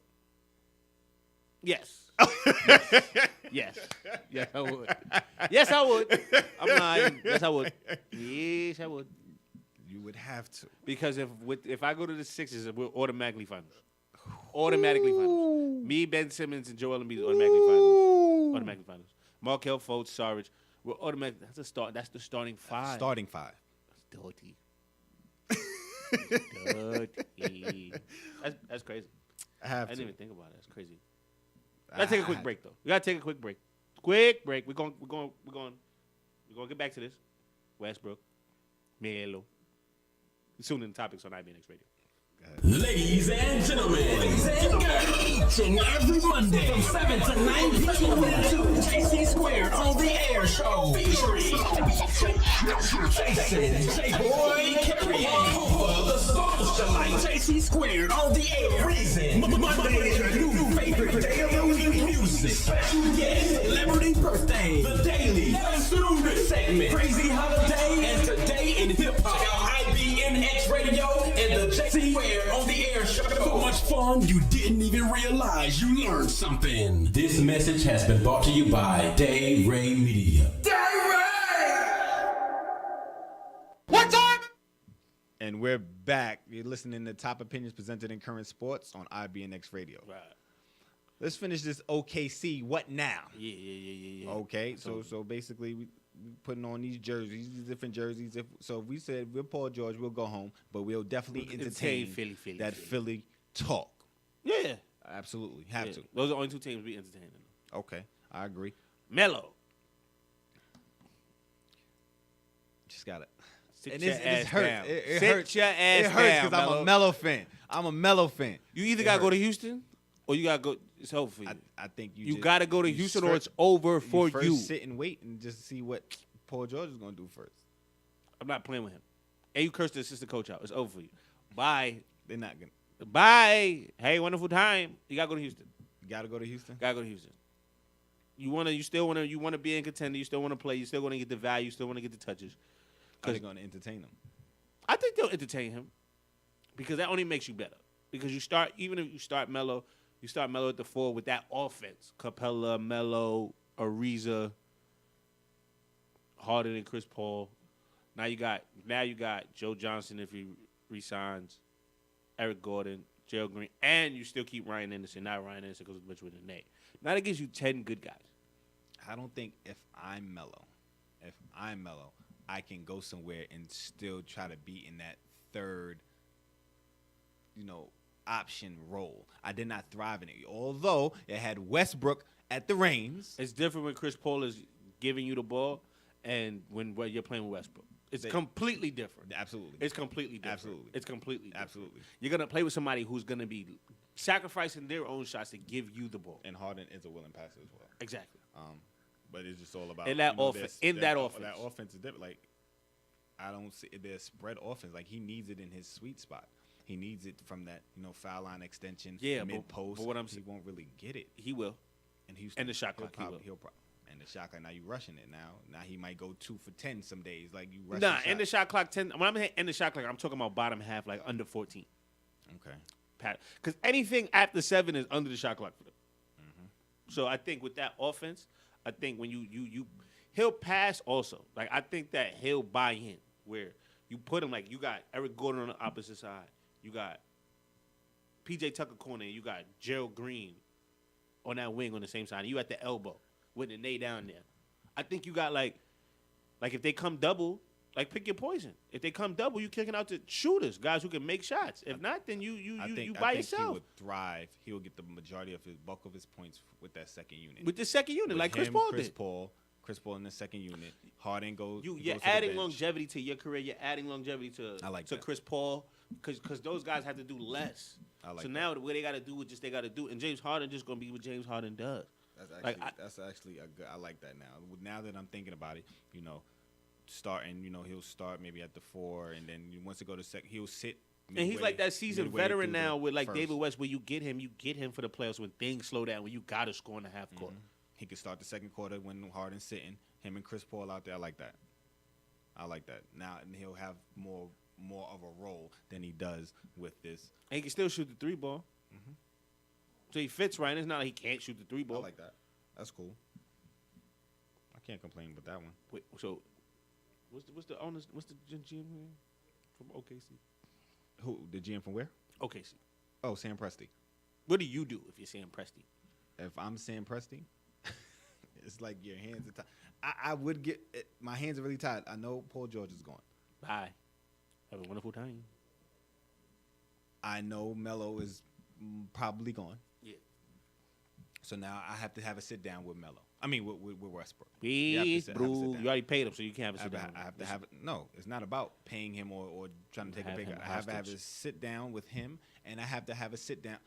Yes. Yes. Yes, I would. Yes, I would. I'm lying. Yes, I would. Yes, I would. You would have to. Because if I go to the Sixers, we're automatically finals. Automatically finals. Me, Ben Simmons, and Joel Embiid automatically finals. Automatically finals. Markel Fultz, Sarge. We're automatic. That's the start. That's the starting five. Starting 5. Dirty. Dirty. That's crazy. I have I to. didn't even think about it. That's crazy. We gotta take a quick break though. We gotta take a quick break. Quick break. We're going to get back to this. Westbrook. Melo. Soon in the topics on IBNX Radio. Ladies and gentlemen, each and every Monday from 7 to 9 p.m. to JC Squared on the air show featuring Jason J-Boy Carey for the socialite JC Squared on the air. Reason Monday is your new favorite day of the week. Music, special guest, celebrity birthday, the daily student segment, crazy holiday, and today in hip hop. IBNX Radio and the JC Squared on the air show. So much fun you didn't even realize you learned something. This message has been brought to you by Day Ray Media. And we're back. You're listening to Top Opinions presented in Current Sports on IBNX Radio. Right. Let's finish this OKC. What now? Yeah. Okay, so basically we putting on these jerseys, these different jerseys. So if we said we're Paul George, we'll go home, but we'll definitely We'll entertain Philly, that Philly talk. Yeah. Absolutely, have to. Those are the only two teams we entertaining. Okay, I agree. Melo. Just got it. Sit And your it ass hurts. down. It Sit hurts. your ass It hurts down, because I'm a Melo fan. I'm a Melo fan. You either It got to go hurts. to Houston Or you gotta go. It's over for you. I think You gotta go to Houston, or it's over for first you. Sit and wait and just see what Paul George is gonna do first. I'm not playing with him. And you cursed the assistant coach out. It's over for you. Bye. They're not gonna. Bye. Hey, wonderful time. You gotta go to Houston. You gotta go to Houston. Gotta go to Houston. You wanna be in contender. You still wanna play. You still wanna get the value. You still wanna get the touches. Are they gonna entertain him? I think they'll entertain him because that only makes you better. Because even if you start Melo at the 4 with that offense. Capella, Melo, Ariza, Harden, and Chris Paul. Now you got Joe Johnson if he resigns, Eric Gordon, Gerald Green, and you still keep Ryan Anderson. Not Ryan Anderson because Mitchell with a name. Now that gives you 10 good guys. I don't think if I'm Melo, I can go somewhere and still try to be in that third, option role. I did not thrive in it. Although it had Westbrook at the reins. It's different when Chris Paul is giving you the ball and when you're playing with Westbrook. It's completely different. Absolutely. It's completely different. Absolutely. It's completely different. Absolutely. You're going to play with somebody who's going to be sacrificing their own shots to give you the ball. And Harden is a willing passer as well. Exactly. But it's just all about in that offense. That offense. That offense is different. Like, I don't see their spread offense. Like, he needs it in his sweet spot. He needs it from that, foul line extension, mid post. But what he won't really get it. He will. And Houston, and the shot clock, and the shot clock. Now you rushing it. Now he might go 2 for 10 some days. Like you rush. And the shot clock 10. When I'm in the shot clock, I'm talking about bottom half, like under 14. Okay. Because anything after 7 is under the shot clock for them. Mm-hmm. So I think with that offense, I think when he'll pass also. Like I think that he'll buy in where you put him like you got Eric Gordon on the opposite side. You got PJ Tucker corner. You got Gerald Green on that wing on the same side. You at the elbow with the Nate down there. I think you got like if they come double, like pick your poison. If they come double, you kicking out the shooters, guys who can make shots. If not, then you by yourself. He would thrive. He would get the majority of his bulk of his points with that second unit. With the second unit, with like Chris Paul did. Chris Paul in the second unit. Harden goes. You're adding longevity to your career. You're adding longevity to Chris Paul because those guys have to do less. Now what they got to do is just they got to do, and James Harden just gonna be what James Harden does. That's actually a good. I like that now. Now that I'm thinking about it, starting, he'll start maybe at the 4, and then once it go to second, he'll sit. And he's like that seasoned veteran now with like David West, where you get him for the playoffs when things slow down, when you got to score in the half court. Mm-hmm. He could start the second quarter when Harden's sitting. Him and Chris Paul out there. I like that. Now, and he'll have more of a role than he does with this. And he can still shoot the 3 ball. Mm-hmm. So he fits right. It's not like he can't shoot the 3 ball. I like that. That's cool. I can't complain with that one. Wait, so what's the owners? What's the GM from OKC? Who, the GM from where? OKC. Oh, Sam Presti. What do you do if you're Sam Presti? If I'm Sam Presti, it's like your hands are tied. I would get my hands are really tied. I know Paul George is gone. Bye. Have a wonderful time. I know Melo is probably gone. Yeah. So now I have to have a sit down with Melo. I mean, with Westbrook. You already paid him, so you can't have a sit down. I have to have it. No, it's not about paying him or trying to take a big. I have to have a sit down with him, and I have to have a sit down.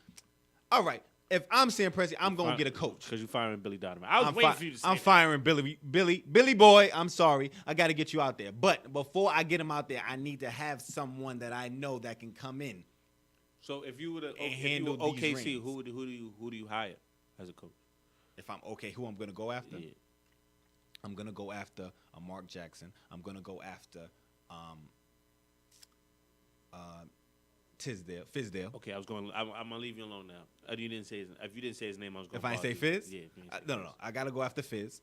All right. If I'm Sam Presti, I'm going to get a coach. Because you're firing Billy Donovan. I was waiting for you to say I'm firing Billy boy. I'm sorry. I got to get you out there. But before I get him out there, I need to have someone that I know that can come in. So if you were handle OKC, who do you hire as a coach? If I'm who I'm going to go after? Yeah. I'm going to go after a Mark Jackson. I'm going to go after Fizdale. Okay, I'm gonna leave you alone now. If you didn't say his name, I was gonna. If I say Fizz, yeah. No. I gotta go after Fizz.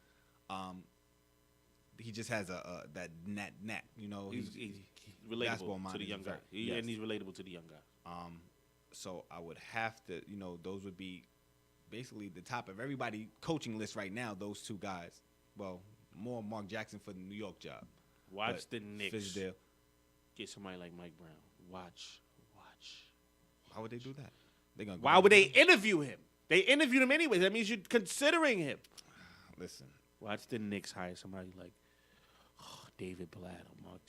He just has that nat. He's relatable to the young guy. And he's relatable to the young guy. So I would have to, those would be basically the top of everybody coaching list right now. Those 2 guys. Well, more Mark Jackson for the New York job. Watch the Knicks. Fizdale. Get somebody like Mike Brown. Watch. Why would they do that? Why would they interview him? They interviewed him anyway. That means you're considering him. Listen. Watch the Knicks hire somebody like David Blatt or Mark.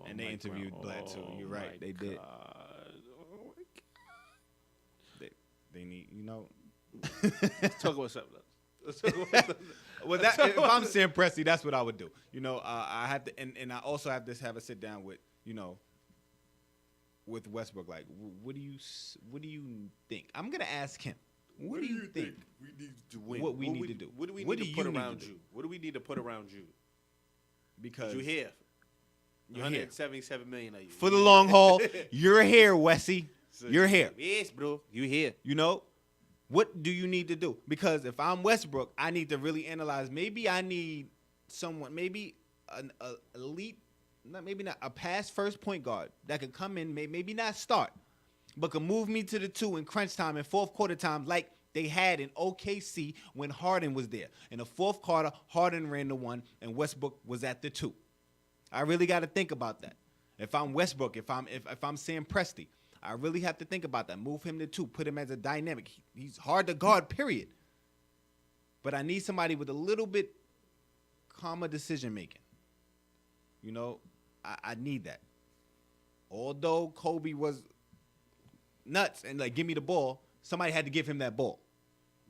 And they interviewed Blatt too. You're right. They did. Oh my God. They need, Let's talk about something else. Let's talk about something else. Well, that, if I'm Sam Presti, that's what I would do. You know, I have to, and I also have to have a sit down with, you know, with Westbrook. Like, what do you think? I'm gonna ask him. What do you think we need to win? What we need to do? What do we What need do to put you need around to do? you? What do we need to put around you? Because You're here. You're here. 177 million of you. For the long haul, you're here, Wessie. You're here. Yes, bro. You here. You know, what do you need to do? Because if I'm Westbrook, I need to really analyze. Maybe I need someone, maybe an elite, maybe not a past first point guard that could come in, maybe not start, but could move me to the 2 in crunch time and fourth quarter time like they had in OKC when Harden was there. In the fourth quarter, Harden ran the 1 and Westbrook was at the 2. I really got to think about that. If I'm Westbrook, if I'm Sam Presti, I really have to think about that. Move him to 2, put him as a dynamic. He's hard to guard, period. But I need somebody with a little bit calmer decision making. You know, I need that. Although Kobe was nuts and like give me the ball, somebody had to give him that ball.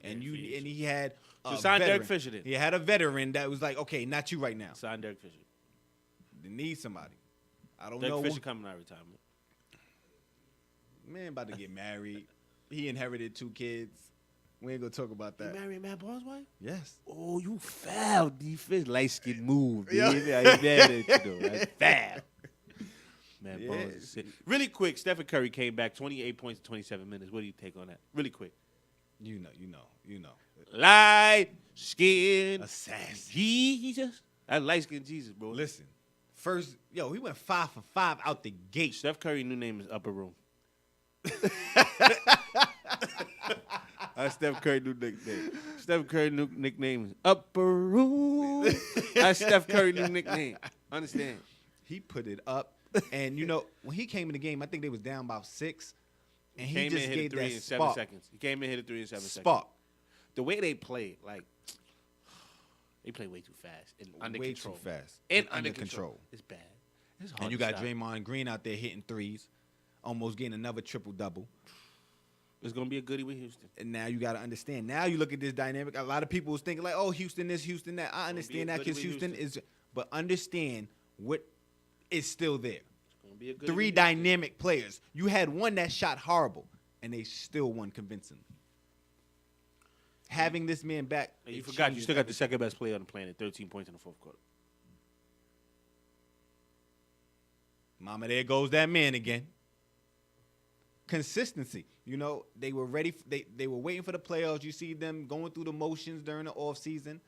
And he had So sign veteran. Derek Fisher then. He had a veteran that was like, okay, not you right now. Sign Derek Fisher. They need somebody. I don't Derek know. Fisher coming out of retirement. Man about to get married. He inherited 2 kids. We ain't gonna talk about that. You married Matt Barnes' wife? Yes. Oh, you foul defense. Light skin move, dude. Yeah. Yeah, he's mad at you, though. That's foul. Matt Yeah. Barnes is sick. Really quick, Stephen Curry came back 28 points in 27 minutes. What do you take on that? Really quick. You know. Light skin Assassin. Jesus. That's light skin Jesus, bro. Listen, first, he went 5 for 5 out the gate. Steph Curry's new name is Upper Room. That's Steph Curry's new nickname. Steph Curry's new nickname is Upper Room. That's Steph Curry's new nickname. Understand? He put it up, and when he came in the game, I think they was down about 6, and he Came just in, hit gave a 3 that in 7 spark. seconds. He came in, hit a 3 in 7 seconds. Spark. The way they play, like, they play way too fast and under Way control. too fast. And And under under control. control. It's bad. It's hard And you to got stop. Draymond Green out there hitting threes, almost getting another triple-double. It's going to be a goodie with Houston. And now you got to understand. Now you look at this dynamic. A lot of people was thinking like, oh, Houston this, Houston that. I understand that goodie because with Houston is, but understand what is still there. It's going to be a goodie 3 with Houston. dynamic players. You had one that shot horrible, and they still won convincingly. Having this man back, And you it forgot you changes still got the everything. second best player on the planet, 13 points in the fourth quarter. Mama, there goes that man again. Consistency. They were ready. They were waiting for the playoffs. You see them going through the motions during the offseason.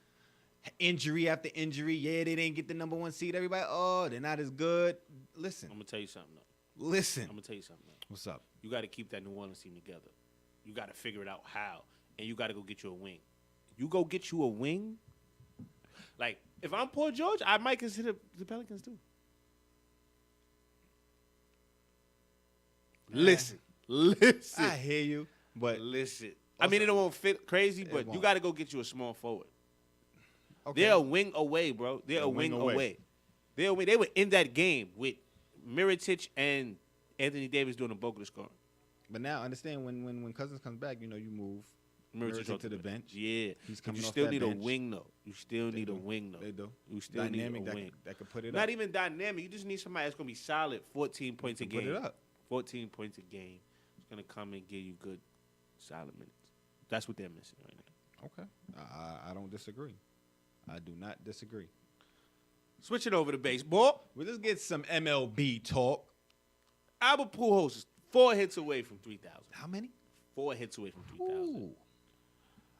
Injury after injury. Yeah, they didn't get the number 1 seed. Everybody, they're not as good. Listen. I'm going to tell you something, though. Listen. I'm going to tell you something, though. What's up? You got to keep that New Orleans team together. You got to figure it out how. And you got to go get you a wing. You go get you a wing. Like, if I'm Paul George, I might consider the Pelicans, too. Listen. I hear you, but Listen. I mean, it won't fit crazy, but you won't. got to go get you a small forward. okay. They're a wing away, bro. They're a wing away. They were in that game with Mirotic and Anthony Davis doing the bulk of the scoring. But now understand when Cousins comes back, you move Mirotic Mirotic to the bench. Yeah. He's But coming you off still that need bench. a wing, though. You still need a do. wing, though. They do. You still Dynamic need a wing. that could put it Not up. even dynamic. You just need somebody that's going to be solid 14 points a To put game. it up. 14 points a game. It's going to come and give you good, solid minutes. That's what they're missing right now. Okay. I don't disagree. I do not disagree. Switching over to baseball. Well, let's get some MLB talk. Albert Pujols is 4 hits away from 3,000. How many? 4 hits away from 3,000. Ooh.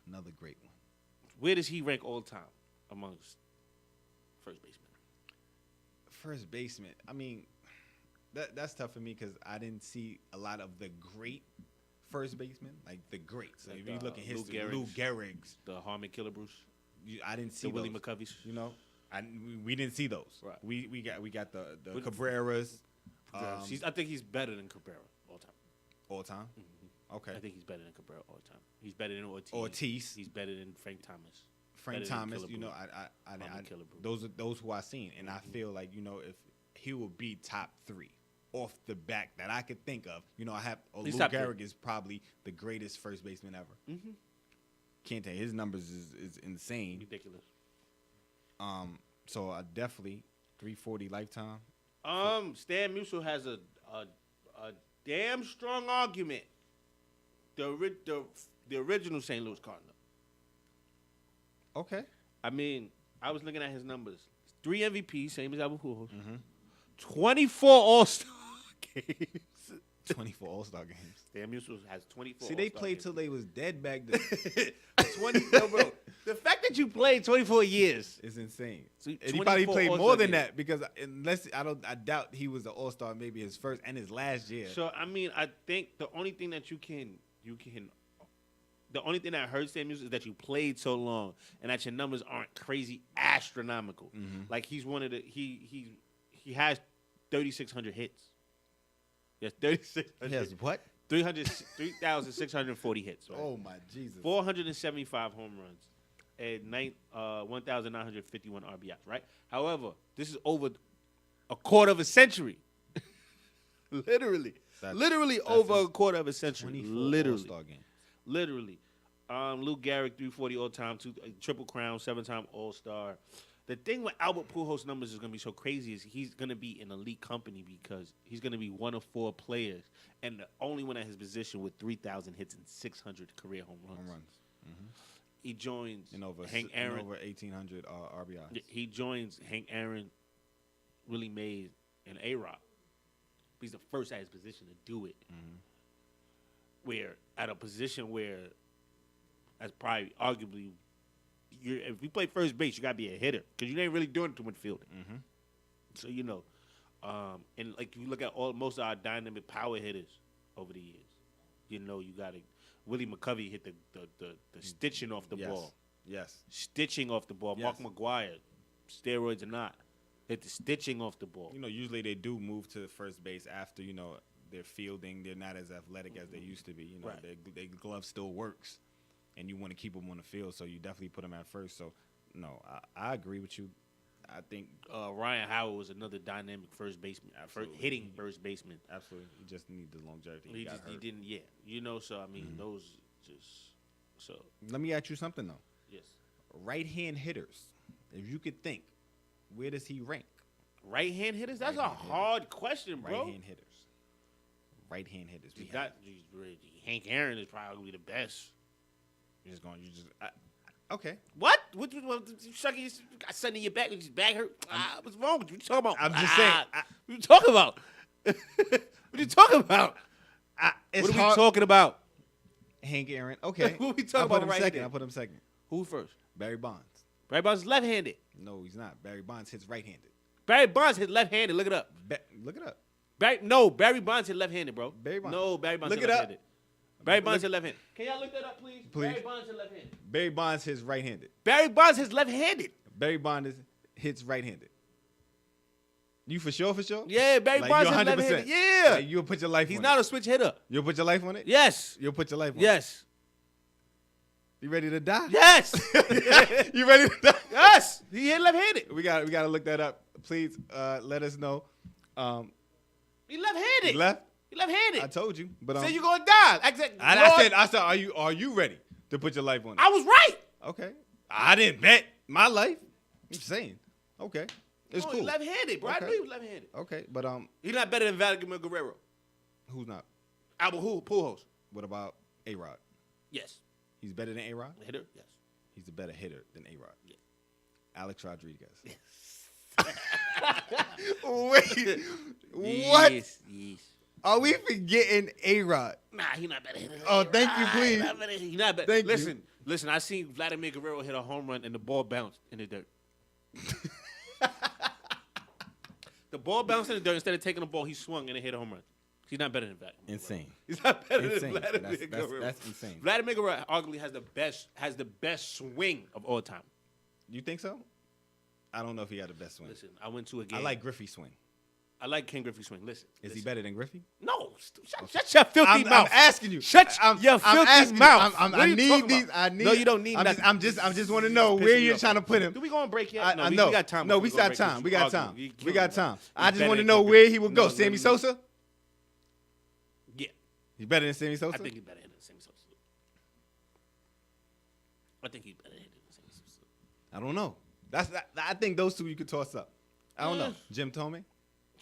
Another great one. Where does he rank all time amongst first basemen? First baseman. I mean, that's tough for me because I didn't see a lot of the great first basemen, like the greats. Like, if you look at Lou history, Gehrig's. Lou Gehrig's, The Harmon Killer Bruce, I didn't see the Willie those. McCoveys. We didn't see those. Right. We got the With- Cabreras. I think he's better than Cabrera all time. All time. Okay. I think he's better than Cabrera all time. He's better than Ortiz. Ortiz. He's better than Frank Thomas. Frank better than Thomas. Killer You know, Bruce. I Killer Bruce. those who I seen, and I feel like if he will be top 3 off the back that I could think of. I have He's Lou top 3. Gehrig is probably the greatest first baseman ever. can't take his numbers is insane. Ridiculous. So I definitely 340 lifetime. Stan Musial has a damn strong argument. The original St. Louis Cardinal. Okay. I mean, I was looking at his numbers. 3 MVPs, same as Albert Pujols. 24 All-Star games. 24 All-Star games. Stan Musial has 24 See, they All-Star played games. till they was dead back then. 20, no, bro. The fact that you played 24 years. It's insane. So And he probably 24 played All-Star more than games. that because I doubt he was an All-Star maybe his first and his last year. So, I mean, I think the only thing that the only thing that hurts Stan Musial is that you played so long and that your numbers aren't crazy astronomical. Like he's one of the he has 3,600 hits. Yes, 3,600. He has what? 3,640 hits. Right? Oh my Jesus. 475 home runs and 1,951 RBIs. Right. However, this is over a quarter of a century. Literally, That's over a quarter of a century. 24 Literally. All-Star games. Literally. Lou Gehrig, 340 all-time, Triple Crown, 7-time All-Star. The thing with Albert Pujols' numbers is going to be so crazy is he's going to be in elite company because he's going to be one of 4 players and the only one at his position with 3,000 hits and 600 career home runs. He joins Hank Aaron. over 1,800 RBIs. He joins Hank Aaron, Willie Mays, and A-Rod. He's the first at his position to do it. Where at a position where that's probably arguably if you play first base, you gotta be a hitter because you ain't really doing too much fielding. So and like you look at most of our dynamic power hitters over the years, you got Willie McCovey hit the stitching off the ball. Yes. Stitching off the ball. Yes. Mark McGwire, steroids or not, hit the stitching off the ball. Usually they do move to first base after they're fielding. They're not as athletic as they used to be. Right. Their glove still works, and you want to keep them on the field, so you definitely put them at first. So, no, I agree with you. I think Ryan Howard was another dynamic first baseman, hitting first baseman. absolutely you just need the longevity. He didn't, So I mean, those just so. Let me ask you something though. Yes, Right-hand hitters, if you could think, where does he rank? right-hand hitters. That's Right-hand a hard question, bro. Right-hand hitters. Right-hand hitters. You got Hank Aaron is probably the best. Okay. What Shucky, you got something in your back? Your back hurt? What's wrong with you? What you talking about? I'm just saying. What you talking about? What you talking about? It's What are we hard. talking about? Hank Aaron. Okay. What we talking about right second. there? I put him second. Who first? Barry Bonds. Barry Bonds is left-handed. No, he's not. Barry Bonds hits right-handed. Barry Bonds hit left-handed. Look it up. Look it up. Barry Bonds hit left-handed, bro. Barry Bonds. No, Barry Bonds Look hit it up. left-handed. Barry Bonds hit left-handed. Can y'all look that up, please? Please. Barry Bonds hit left-handed. Barry Bonds hits right-handed. Barry Bonds hits left-handed. Barry Bonds hits right-handed. You for sure? Yeah, Barry Like, Bonds you're hit 100%. left-handed. Yeah. Like, you'll put your life He's on not it. a switch hitter. You'll put your life on it? Yes. You'll put your life on it? Yes. You ready to die? Yes. You ready to die? Yes. He hit left-handed. We got to look that up. Please let us know. He left-handed. He left? He left-handed. I told you. But So you're going to die. I said, are you ready to put your life on it? I was right. Okay. I didn't bet my life. I'm saying. Okay. It's cool. He's left-handed, bro. Okay. I knew he was left-handed. Okay, but He's not better than Vladimir Guerrero. who's not? Albert Pujols. What about A-Rod? Yes. He's better than A-Rod? Hitter? Yes. He's a better hitter than A-Rod. Yeah. Alex Rodriguez. Wait. What? Yes. Are we forgetting A-Rod? Nah, he's not better than Oh, thank you, please. He's not better. Thank you. Listen, I seen Vladimir Guerrero hit a home run and the ball bounced in the dirt. The ball bounced in the dirt. Instead of taking the ball, he swung and it hit a home run. He's not better than Vladimir. Insane. He's not better Insane. than Vladimir Guerrero. That's insane. Vladimir Guerrero arguably has the best swing of all time. You think so? I don't know if he had the best swing. Listen, I went to a game. I like Griffey's swing. I like Ken Griffey's swing. Listen. Is he better than Griffey? No. Shut your filthy mouth. I'm asking you. Shut your filthy asking you. mouth. I What are you need talking these. about? I need. No, you don't need nothing. I'm just want to know Pissing where me you're off. trying to put him. Do we go on break yet? I we know. got time. No, before we go on got break. time. You We got arguing. time. You We got killing time. me. I just Better want to than know Ken where Griffey. he would go. No, Sammy no. Sosa? Yeah. He's better than Sammy Sosa? I think he's better than Sammy Sosa. I think he's better hitter than Sammy Sosa. I don't know. I think those two you could toss up. I don't know. Jim Thome?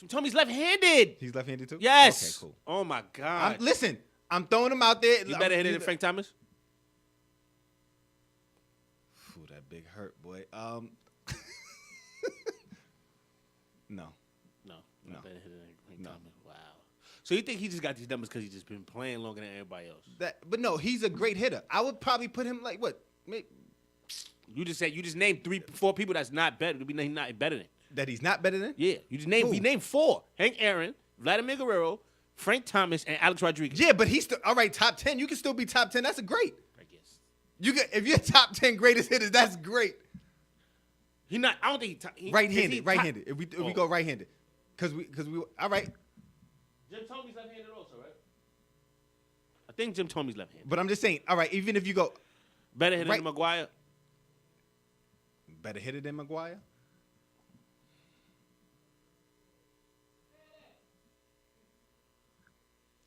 Tommy's left-handed. He's left-handed too? Yes. Okay, cool. Oh my God. Listen, I'm throwing him out there. You better hitter than Frank Thomas. Ooh, that big hurt, boy. No. Not better hitter than Frank Thomas. Wow. So you think he just got these numbers because he's just been playing longer than everybody else? But no, he's a great hitter. I would probably put him like what? You just named 3-4 people that's not better. He's not better than. That he's not better than? Yeah, you just named. We named 4: Hank Aaron, Vladimir Guerrero, Frank Thomas, and Alex Rodriguez. Yeah, but he's still all right. Top 10. You can still be top 10. That's a great. I guess. If you're top 10 greatest hitters, that's great. He not. I don't think he Right-handed. Right-handed. If we go right-handed, because we all right. Jim Thome's left-handed also, right? I think Jim Thome's left-handed. But I'm just saying. All right. Even if you go Better hitter than McGuire. better hitter than McGuire.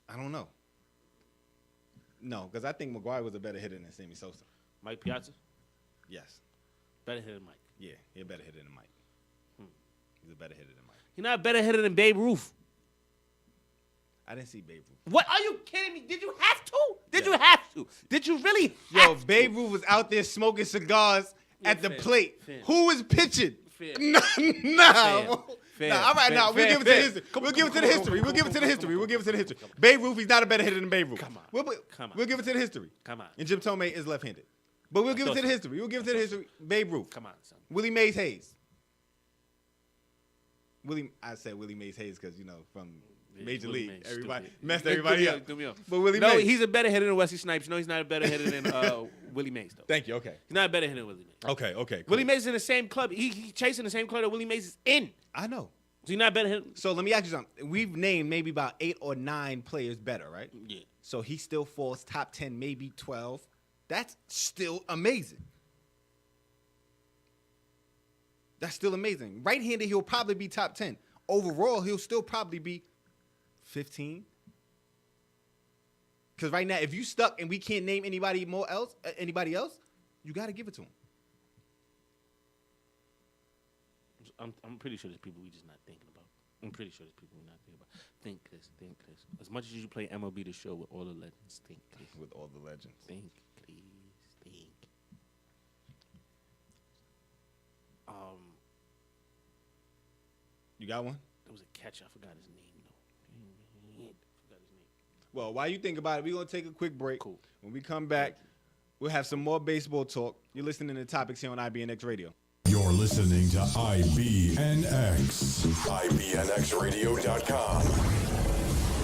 I don't know. No, because I think McGuire was a better hitter than Sammy Sosa. Mike Piazza. Yes. Better hitter than Mike. Yeah, he's a better hitter than Mike. He's a better hitter than Mike. He's not a better hitter than Babe Ruth. I didn't see Babe Ruth. What? Are you kidding me? Did you have to? Did you have to? Did you really Yo, have to? Babe Ruth was out there smoking cigars at the fair, plate. fair. Who was pitching? Fair. Nah. Fair, Nah, all right, fair, nah, we'll fair, give it to the fair. history. Come We'll on, give it to come the on, history. come We'll on, give it to the come on, history. come We'll on, give it to the come history. on, come on. Babe Ruth, he's not a better hitter than Babe Ruth. Come on. Come on. We'll give it to the history. Come on. And Jim Thome is left-handed. But we'll give it to the history. We'll give it to the history. Babe Ruth. Come on, son. Willie Mays Hayes. I said Willie Mays Hayes because, from Major Willie League. Mays, Everybody stupid. messed everybody up. Threw me off. But Willie No, Mays. he's a better hitter than Wesley Snipes. No, he's not a better hitter than Willie Mays, though. Thank you. Okay. He's not a better hitter than Willie Mays. Okay. Cool. Willie Mays is in the same club. He chasing the same club that Willie Mays is in. I know. So he's not a better hitter. So let me ask you something. We've named maybe about 8 or 9 players better, right? Yeah. So he still falls top 10, maybe 12. That's still amazing. That's still amazing. Right-handed, he'll probably be top 10. Overall, he'll still probably be 15. Because right now, if you stuck and we can't name anybody else, you got to give it to him. I'm pretty sure there's people we just not thinking about. I'm pretty sure there's people we're not thinking about. Think this. As much as you play MLB The Show with all the legends, think this. With all the legends. Think, please, think. You got one? There was a catcher. I forgot his name, though. Forgot his name. Well, while you think about it, we're going to take a quick break. Cool. When we come back, we'll have some more baseball talk. You're listening to Topics here on IBNX Radio. You're listening to IBNX. IBNXradio.com.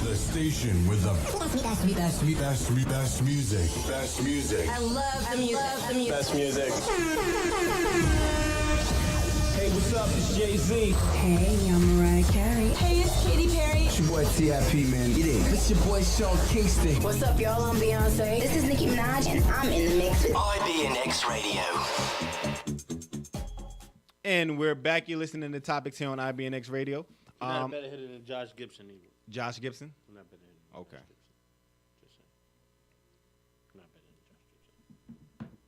The station with the best music. Best music. I love the music. Best music. Hey, what's up? It's Jay-Z. Hey, I'm Mariah Carey. Hey, it's Katy Perry. It's your boy T.I.P., man. Get in. It's your boy Sean Kingston. What's up, y'all? I'm Beyonce. This is Nicki Minaj, and I'm in the mix with IBNX Radio. And we're back. You're listening to Topics here on IBNX Radio. He's not a better hitter than Josh Gibson either. Josh Gibson? I'm not better hitter than Okay. Josh Gibson. Just saying. I'm not better than Josh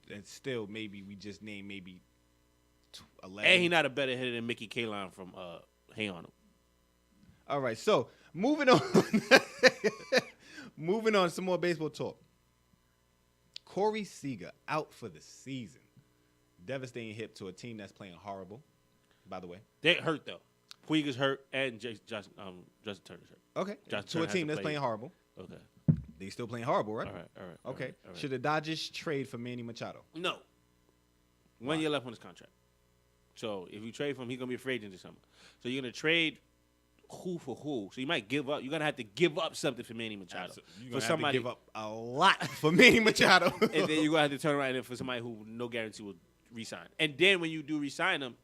Gibson. And still, maybe we just named maybe 11. And he's not a better hitter than Mickey Kaline from Hey On Him. All right, so moving on. Moving on, some more baseball talk. Corey Seager out for the season. Devastating hit to a team that's playing horrible, by the way. They hurt, though. Puig's hurt and Justin Turner's hurt. Okay, Justin to Turner a has team to that's play. playing horrible. Okay. They still playing horrible, right? All right. Okay. All right. Should the Dodgers trade for Manny Machado? No. 1 year left on his contract. So if you trade for him, he's going to be a free agent this summer. So you're going to trade who for who. So you might give up. You're going to have to give up something for Manny Machado. You're going to have to give up a lot for Manny Machado. And then you're going to have to turn around and for somebody who no guarantee will resign. And then when you do resign them,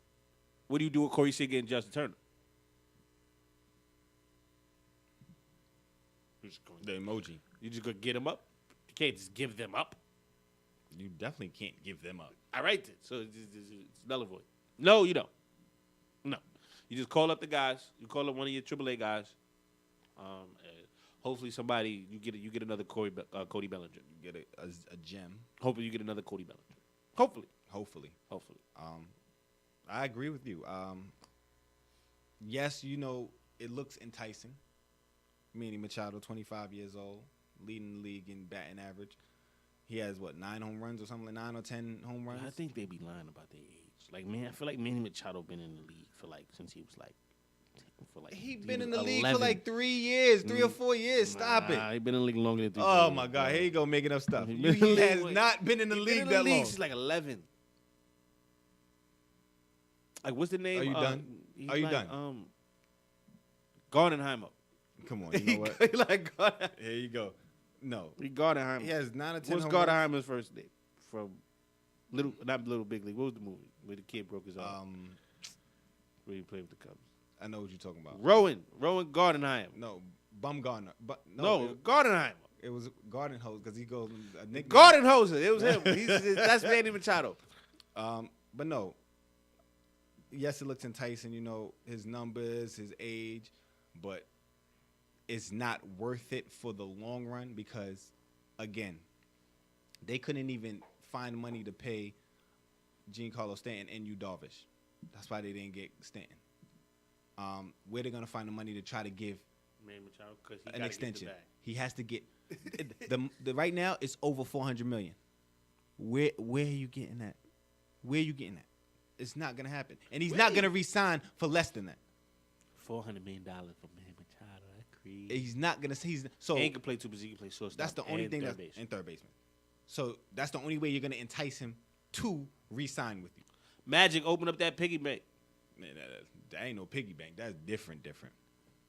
what do you do with Corey Seager and Justin Turner? The emoji. You just going to get them up? You can't just give them up. You definitely can't give them up. All right, then. So it's null and void. No, you don't. No. You just call up the guys. You call up one of your AAA guys. And hopefully somebody, you get another Cody Bellinger. You get a gem. Hopefully you get another Cody Bellinger. Hopefully. I agree with you. Yes, it looks enticing. Manny Machado, 25 years old, leading the league in batting average. He has 9 home runs or something, like 9 or 10 home runs. I think they be lying about their age. Like, man, I feel like Manny Machado been in the league since he was he been in the league for 3 years, 3 or 4 years. Stop it. He been in the league longer than 3 years. Oh my God, here you go making up stuff. He has not been in the league that long. He's like 11. Like, what's the name? Are you done? Are you done? Gardenheimer. Come on, you know what? Like Gardenheimer. Here you go. No. Gardenheimer. He has 9 or 10 What's home runs. Gardenheimer's first name? From not Little Big League. What was the movie where the kid broke his arm? Where he played with the Cubs. I know what you're talking about. Rowan Gardenheimer. No, Bumgarner. But no, Gardenheimer. It was Garden Hose because he goes a nickname. Garden Hoser. It was him. That's Manny Machado. But no. Yes, it looks enticing, his numbers, his age, but it's not worth it for the long run because, again, they couldn't even find money to pay Giancarlo Stanton and Yu Darvish. That's why they didn't get Stanton. Where they're gonna find the money to try to give Manny Machado because an extension? He has to get the right now it's over $400 million. Where are you getting that? Where are you getting that? It's not gonna happen, and he's not gonna re-sign for less than that. $400 million for Manny Machado. That's crazy. He's not gonna. He can play two positions. He can play shortstop. That's the only thing that's in third baseman. So that's the only way you're gonna entice him to re-sign with you. Magic, open up that piggy bank. Man, that ain't no piggy bank. That's different.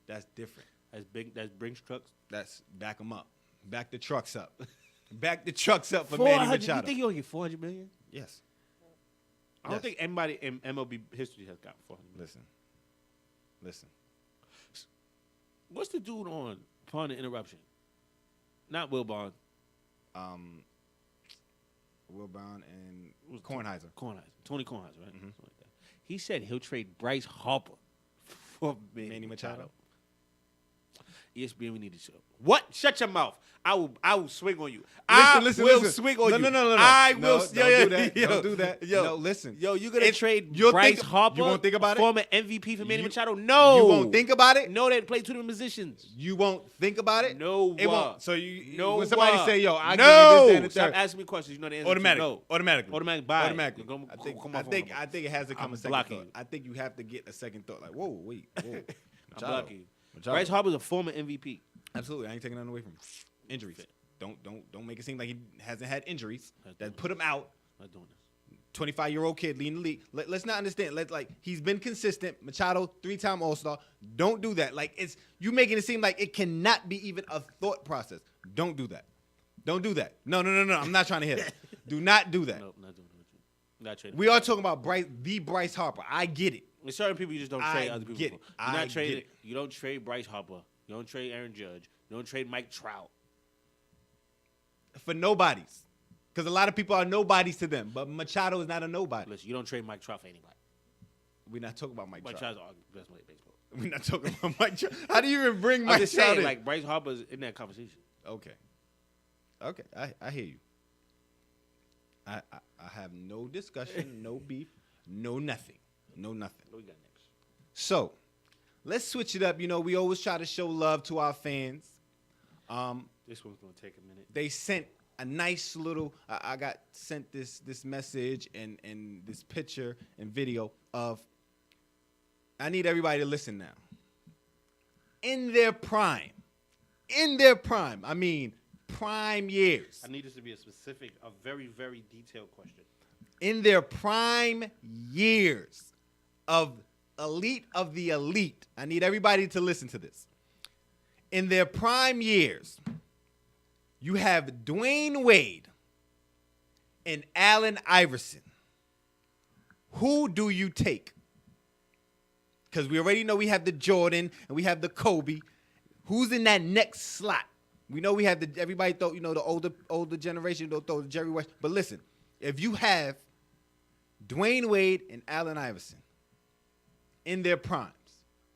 That's different. That's big. That's Brinks trucks. That's back them up. Back the trucks up. Back the trucks up for Manny Machado. You think you'll get $400 million? Yes. I don't think anybody in MLB history has got $400 million. Listen. What's the dude on Pardon the Interruption? Not Will Bond. Will Brown and Kornheiser. Tony Kornheiser, right? Mm-hmm. Something like that. He said he'll trade Bryce Harper for Manny Machado. ESPN, we need to show. What? Shut your mouth. I will swing on you. Listen. Swing on you. No. I will. Don't do that. Don't do that. Yo, no, listen. Yo, you gonna trade Bryce Harper? You won't think about it? Former MVP for Manny Machado? No. You won't think about it? No, they play two different positions. You won't think about it? No. It won't. So when somebody say, yo, I no. give you this, that, and the Stop third. asking me questions. You know the answer. Automatically. Bye. Automatically. I think it has to come a second thought. I think you have to get a second thought. Like, whoa. I'm blocking you. Bryce Harper's a former MVP. Absolutely. I ain't taking nothing away from him. Injuries. Don't make it seem like he hasn't had injuries that put him out. Not doing this. 25-year-old kid leading the league. Let's not understand. He's been consistent. Machado, 3-time All-Star. Don't do that. You making it seem like it cannot be even a thought process. Don't do that. Don't do that. No. I'm not trying to hear that. Do not do that. Nope, not doing it with you. Not trading. We are talking about Bryce Harper. I get it. There's certain people you just don't trade other people. Get it. You're not trading. You don't trade Bryce Harper. You don't trade Aaron Judge. You don't trade Mike Trout. For nobodies. Because a lot of people are nobodies to them. But Machado is not a nobody. Listen, you don't trade Mike Trout for anybody. We're not talking about Mike Trout. Mike Trout's the best player in baseball. We're not talking about Mike Trout. How do you even bring Mike Trout in? Bryce Harper's in that conversation. Okay. I hear you. I have no discussion, no beef, no nothing. What we got next? So, let's switch it up. We always try to show love to our fans. This one's going to take a minute. They sent a nice little, I got sent this message and this picture and video of, I need everybody to listen now. In their prime, I mean, prime years. I need this to be a very, very detailed question. In their prime years of elite of the elite, I need everybody to listen to this. In their prime years, you have Dwayne Wade and Allen Iverson. Who do you take? Because we already know we have the Jordan and we have the Kobe. Who's in that next slot? We know we have everybody thought, the older generation don't throw the Jerry West. But listen, if you have Dwayne Wade and Allen Iverson in their primes,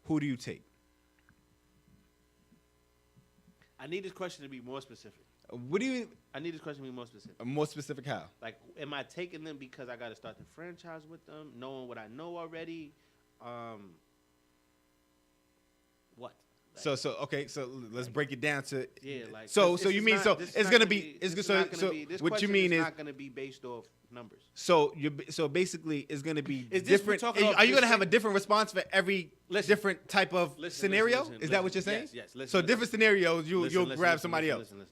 who do you take? I need this question to be more specific. What do you I need this question to be more specific. more specific? How? Like, am I taking them because I got to start the franchise with them, knowing what I know already? What? Like, So okay. So let's break it down to. yeah, like So this you is mean not- so this is it's not gonna be it's this so is not so gonna be- this what you question mean is not going to be based off numbers. so so basically it's gonna be Is this we're different. talking off Are you this gonna have a thing? different response for every Listen. different type of Listen, scenario? listen, Is listen. that what you're saying? Yes, yes. Listen, so listen. different scenarios, you'll Listen, grab somebody else. listen.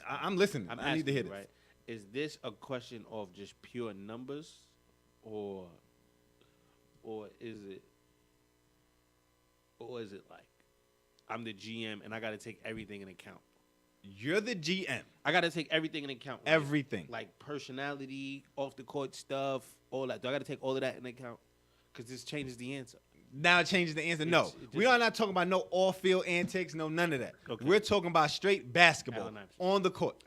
I'm listening. I'm I need to asking hear you, this. right? Is this a question of just pure numbers, or is it like I'm the GM and I got to take everything in account? You're the GM. I got to take everything in account. right? Everything. Like personality, off the court stuff, all that. Do I got to take all of that in account? Because this changes the answer. Now it changes the answer. No, we are not talking about no off-field antics. No, none of that. Okay. We're talking about straight basketball Allen Iverson. on the court,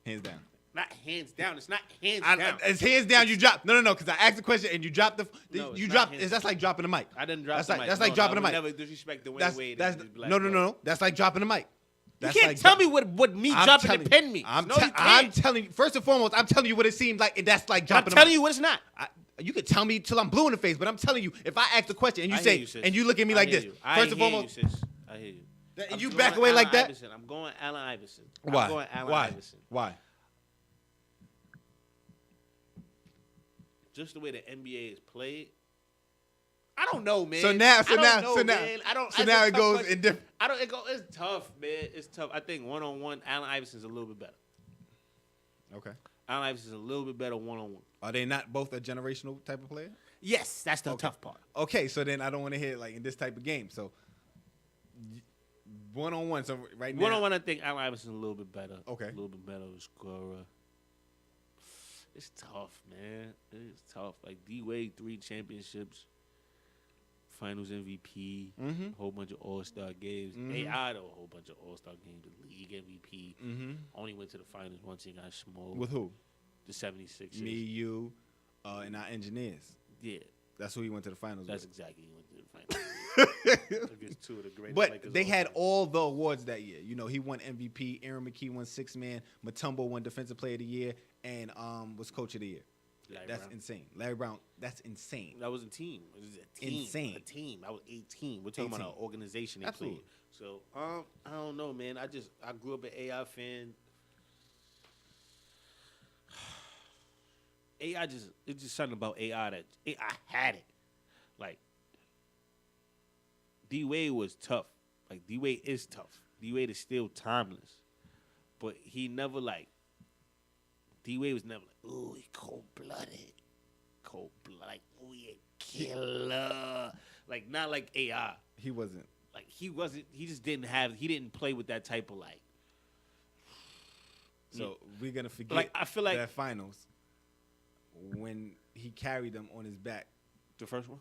hands down. Not hands down. It's not hands I, down. it's hands down. You drop. No. Because I asked the question and you dropped the. No, it's you not dropped. hands That's like dropping the mic. I didn't drop That's the like mic. that's like No, dropping I the would mic. never disrespect the That's Wade that's and his black no. belt. That's like dropping the mic. You That's can't like tell me what me I'm dropping telling the pen you. means. I'm No, you I'm can't. telling you. First and foremost, I'm telling you what it seems like, and that's like I'm dropping. telling the you mic. what it's not. You can tell me till I'm blue in the face, but I'm telling you, if I ask the question and you I say, hear you, sis. and you look at me I like hear this, you. I first and hear foremost, you, sis. I hear you. and I'm you going back away like Allen that. Iverson. I'm going Allen Iverson. Why? I'm going Allen Why? Iverson. Why? Just the way the NBA is played. I don't know, man. So now, I don't know, man. I don't. so it's now a it tough goes question. in different. I don't. It's tough, man. It's tough. I think one-on-one, Allen Iverson's a little bit better. Okay. Allen Iverson's a little bit better one-on-one. Are they not both a generational type of player? Yes, that's the tough part. Okay, so then I don't want to hear it like in this type of game. So one-on-one. So right now, One-on-one, I think Allen Iverson's a little bit better. Okay. A little bit better of a scorer. It's tough, man. It's tough. Like D-Wade, 3 championships, Finals MVP, a whole bunch of All-Star games. AI, though, a whole bunch of All-Star games, the league MVP. Only went to the finals once he got smoked. with who? The 76ers. Me, you, and our engineers. Yeah, That's who he went to the finals that's with. exactly who went to the finals. Against 2 of the greatest But Lakers they of had time. all the awards that year. You know, he won MVP. Aaron McKee won 6th man. Mutombo won Defensive Player of the Year, and was Coach of the Year. Larry That's Brown. insane. Larry Brown. That's insane. That was a team. It was a team. Insane. A team. That was a team. We're talking 18. about an organization they Absolutely. played. So I don't know, man. I grew up an AI fan. AI it's just something about AI that I had it. Like D Wade was tough. Like D Wade is tough. D Wade is still timeless. But he never like D Wade was never like, ooh, he cold blooded. Cold blood, like, ooh, he a killer. Like not like AI. He wasn't. Like he just didn't play with that type of like. So we're gonna forget. Like, I feel like- that finals when he carried them on his back. The first one?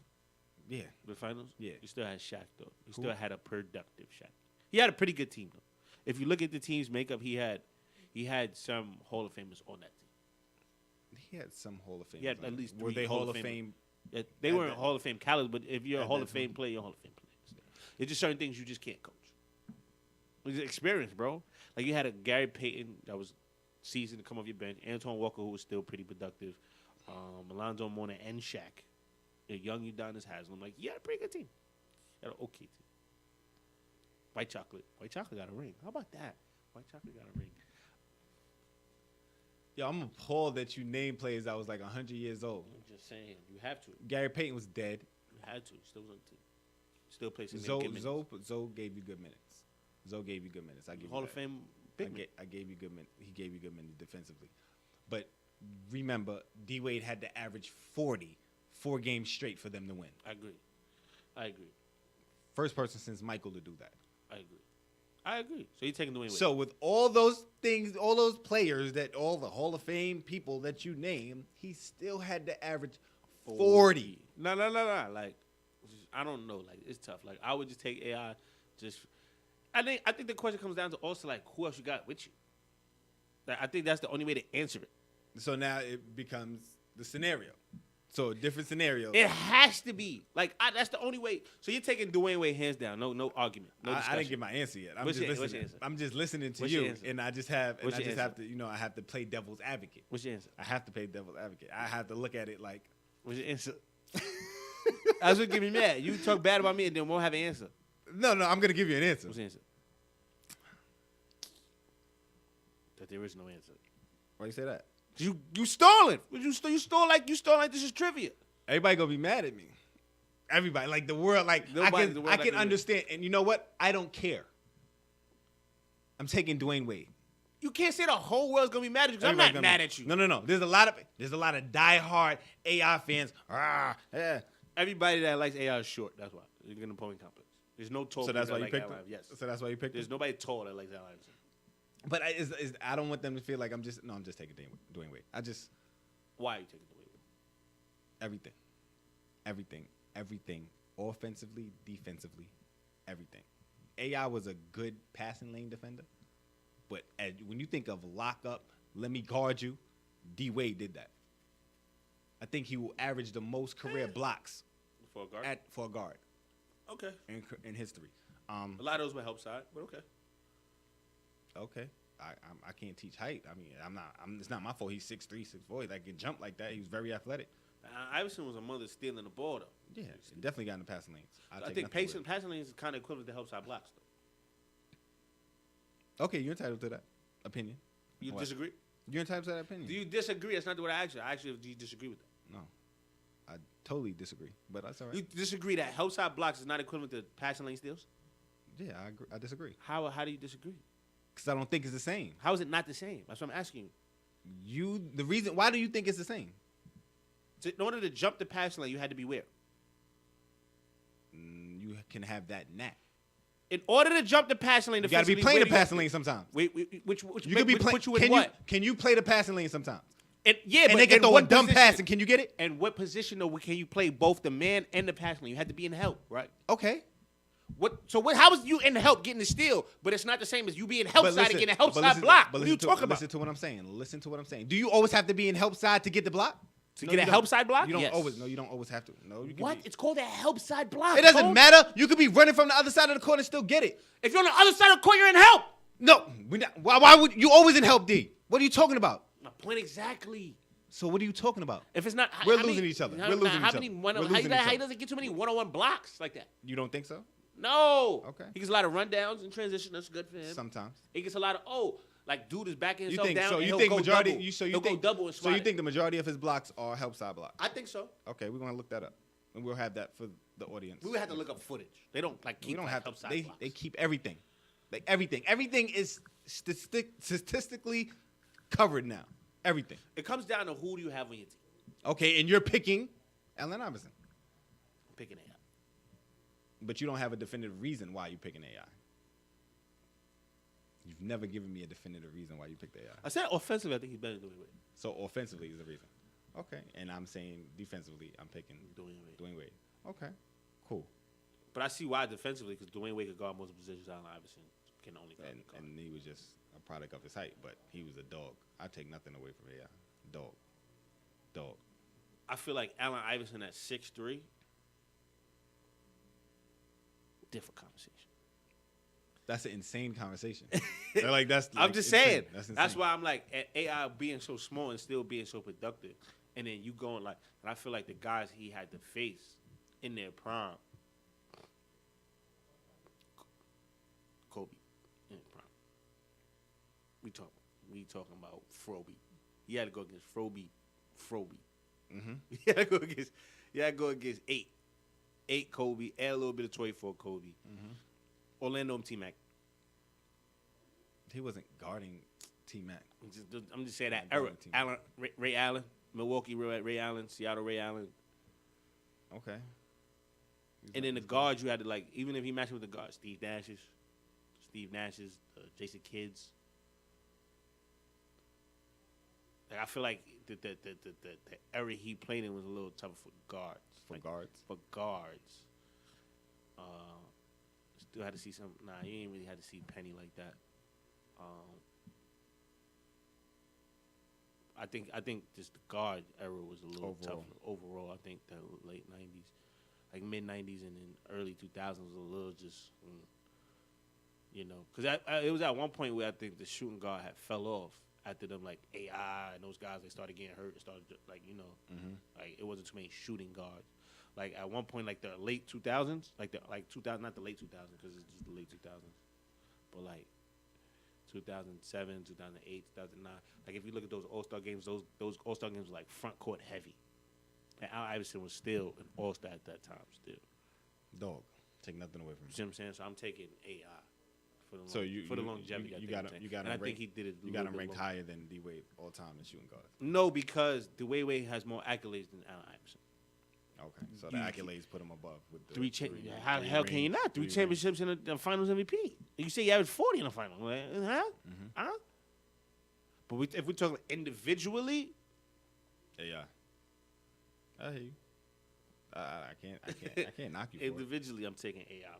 Yeah. The finals? Yeah. He still had Shaq, though. He still had a productive Shaq. He had a pretty good team, though. If you look at the team's makeup, he had some Hall of Famers on that team. He had some Hall of Fame. He had at least Were 3 they Hall of Famers. Fame? Yeah, they at weren't that- Hall of Fame caliber, but if you're a at Hall that of Fame time. player, you're a Hall of Fame player. It's just certain things you just can't coach. It's experience, bro. Like you had a Gary Payton that was seasoned to come off your bench. Antoine Walker, who was still pretty productive. Alonzo Mourning and Shaq. A young Udonis Haslam. Like, he had a pretty good team. He had an okay team. White Chocolate. White Chocolate got a ring. How about that? White Chocolate got a ring. Yo, I'm appalled that you named players that was like 100 years old. I'm just saying. You have to. Gary Payton was dead. You had to. Still was on the team. Still plays in Zoe gave you good minutes. Zoe gave you good minutes. I give Hall you of that. Fame big man. I gave you good minutes. He gave you good minutes defensively. But remember, D Wade had to average 40 4 games straight for them to win. I agree. First person since Michael to do that. I agree. So you're taking the win. So with all those things, all those players all the Hall of Fame people that you name, he still had to average 40. No. Like, I don't know. Like, it's tough. Like, I would just take AI. I think the question comes down to also like who else you got with you. Like, I think that's the only way to answer it. So now it becomes the scenario. So different scenario. It has to be. Like, that's the only way. So you're taking Dwayne Wade hands down. No argument. No discussion. I didn't get my answer yet. What's your answer? I'm just listening to What's your you, answer? and I just have answer? to, I have to play devil's advocate. What's your answer? I have to play devil's advocate. I have to look at it like. What's your answer? That's what get me mad. You talk bad about me and then won't have an answer. No, I'm gonna give you an answer. What's the answer? That there is no answer. Why you say that? You stalling. You stole like this is trivia. Everybody gonna be mad at me. Everybody, like the world, like Nobody in the world I like can me. understand. And you know what? I don't care. I'm taking Dwayne Wade. You can't say the whole world's gonna be mad at you because I'm Everybody's not gonna mad be- at you. No. There's a lot of diehard AI fans. Yeah. Everybody that likes AI is short. That's why. You're gonna point complex. There's no tall So that's why people you that picked like him. Allen. Yes. So that's why you picked There's him. nobody tall that likes Allen Iverson. But I don't want them to feel like I'm just taking Dwayne Wade. Why are you taking the Wade? Everything, offensively, defensively, everything. AI was a good passing lane defender, but when you think of lock up, let me guard you, D Wade did that. I think he will average the most career blocks For a guard? for a guard Okay. in history. A lot of those were help side, but okay. Okay. I can't teach height. I mean, it's not my fault. He's 6'3", 6'4". Like, can jump like that. He was very athletic. Iverson was a mother stealing the ball, though. Yeah, definitely got in the passing lanes. I think passing lanes is kind of equivalent to help side blocks, though. Okay, you're entitled to that opinion. You What? disagree? You're entitled to that opinion. Do you disagree? That's not what I asked you. I asked you, do you disagree with that? No, I totally disagree. But that's all right. You disagree that help side blocks is not equivalent to passing lane steals? Yeah, I agree. I disagree How do you disagree? because I don't think it's the same. How is it not the same? That's what I'm asking you. The reason why do you think it's the same? So in order to jump the passing lane, you had to be where? You can have that knack. In order to jump the passing lane, You got to be defensively, playing where the do you- passing lane sometimes. Which You could be playing. put you in what? Can you play the passing lane sometimes? And, yeah, And but they can in throw a what dumb position? pass, and can you get it? And what position though can you play both the man and the passing lane? You had to be in help, right? Okay. How is you in help getting the steal, but it's not the same as you being help side and getting a help side block? What are you talking about? Listen to what I'm saying. Listen to what I'm saying. Do you always have to be in help side to get the block? To get a help side block? You don't Yes. always. No, you don't always have to. No, you can What? be- It's called a help side block. It doesn't Cole. matter. You could be running from the other side of the court and still get it. If you're on the other side of the court, you're in help. No, why would you always in help, D? What are you talking about? My point exactly. So what are you talking about? If it's not, We're losing each other. We're losing how each many other. one? We're How losing each he other. doesn't get too many one-on-one blocks like that? You don't think so? No. Okay. He gets a lot of rundowns and transition. That's good for him. Sometimes. He gets a lot of like dude is backing You himself think down. so? And You he'll think go majority? double. He'll go double and So swat you it. think the majority of his blocks are help side blocks? I think so. Okay, we're gonna look that up, and we'll have that for the audience. We would have to look up footage. They don't like keep We don't like, have help to. side They blocks. keep everything, like everything. Everything is statistically covered now. Everything. It comes down to who do you have on your team. Okay, and you're picking Allen Iverson, I'm picking AI. but you don't have a definitive reason why you're picking AI. You've never given me a definitive reason why you picked AI. I said offensively, I think he's better than Dwayne Wade. So offensively is the reason. Okay, and I'm saying defensively, I'm picking Dwayne Wade. Okay, cool. But I see why defensively, because Dwayne Wade could guard most positions. Allen Iverson can only guard. And he was just a product of his height, but he was a dog. I take nothing away from AI. Dog. I feel like Allen Iverson at 6'3", different conversation. That's an insane conversation. Like that's. I'm like, just insane. saying. That's insane. That's why I'm like at AI being so small and still being so productive, and then you going like, and I feel like the guys he had to face in their prime, Kobe in their prime. We talking about Froby. He had to go against Froby. Mm-hmm. He had to go against 8 Kobe, add a little bit of 24 Kobe. Mm-hmm. Orlando and T-Mac. He wasn't guarding T-Mac. I'm just saying that Not era. guarding T-Mac. Allen, Ray Allen, Milwaukee Ray Allen, Seattle Ray Allen. Okay. And then the guards you had to like, even if he matched with the guards, Steve Nash's, Jason Kidd's. Like I feel like the era he played in was a little tougher for guards. For guards. For guards. Still had to see some. Nah, you ain't really had to see Penny like that. I think just the guard era was a little Overall. tougher overall. I think the late '90s, like mid '90s and then early 2000s was a little just, because it was at one point where I think the shooting guard had fell off after them like AI and those guys they started getting hurt and started like like it wasn't too many shooting guards. Like at one point like the late 2000s, like 2000 not the late 2000s because it's just the late 2000s, but like 2007, 2008, 2009. Like if you look at those All-Star games, those All-Star games were like front court heavy. And Al Iverson was still an All-Star at that time still. Dog, take nothing away from You see what I'm saying? So I'm taking AI for the So for the longevity. you got him. And I think he did it. You got him ranked higher than D Wade all time in shooting guards. No, because Dwayne Wade has more accolades than Allen Iverson. Okay, so the accolades put him above with the How the hell can you not? Three championships in the Finals MVP. You say you averaged 40 in the final, huh? Huh? But if we're talking individually, Yeah, I hear you. I can't knock you for it. individually, I'm taking AI,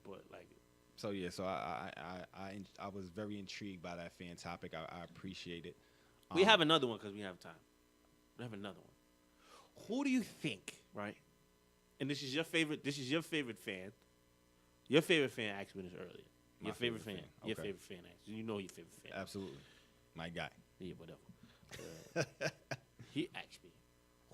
but like. So yeah, so I was very intrigued by that fan topic. I appreciate it. We have another one because we have time. We have another one. Who do you think, right? And this is your favorite. This is your favorite fan. Your favorite fan asked me this earlier. Your favorite fan. Your Okay. favorite fan asked. You know your favorite fan. Absolutely, my guy. Yeah, whatever. He asked me,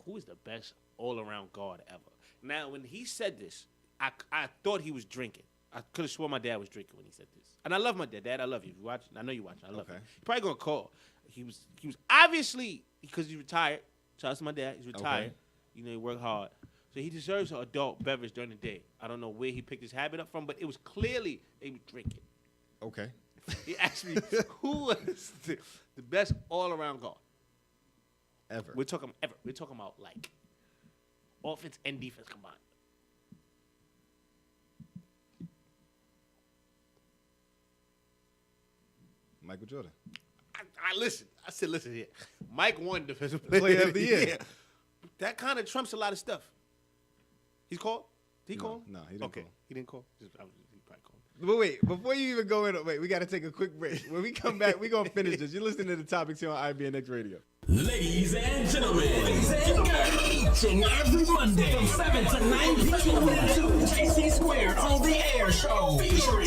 who is the best all-around guard ever? Now, when he said this, I thought he was drinking. I could have sworn my dad was drinking when he said this. And I love my dad. Dad, I love you. You watch? I know you watch. I love you. He's probably gonna call. He was obviously because he's retired. Shout out to my dad. He's retired. Okay. You know, he worked hard. So he deserves an adult beverage during the day. I don't know where he picked his habit up from, but it was clearly he was drinking. Okay. He asked me who was the best all-around guard. Ever. We're talking ever. We're talking about like offense and defense combined. Michael Jordan. I listen. I said, listen here. Mike won defensive player of the year. That kind of trumps a lot of stuff. He's called? Did he call? No, he didn't okay. call. He didn't call. He probably called. But wait, before you even go in, we got to take a quick break. When we come back, we're going to finish this. You're listening to the topics here on IBNX Radio. Ladies and gentlemen, each and every Monday from 7 to 9 p.m. to T.C. Squared on the air show featuring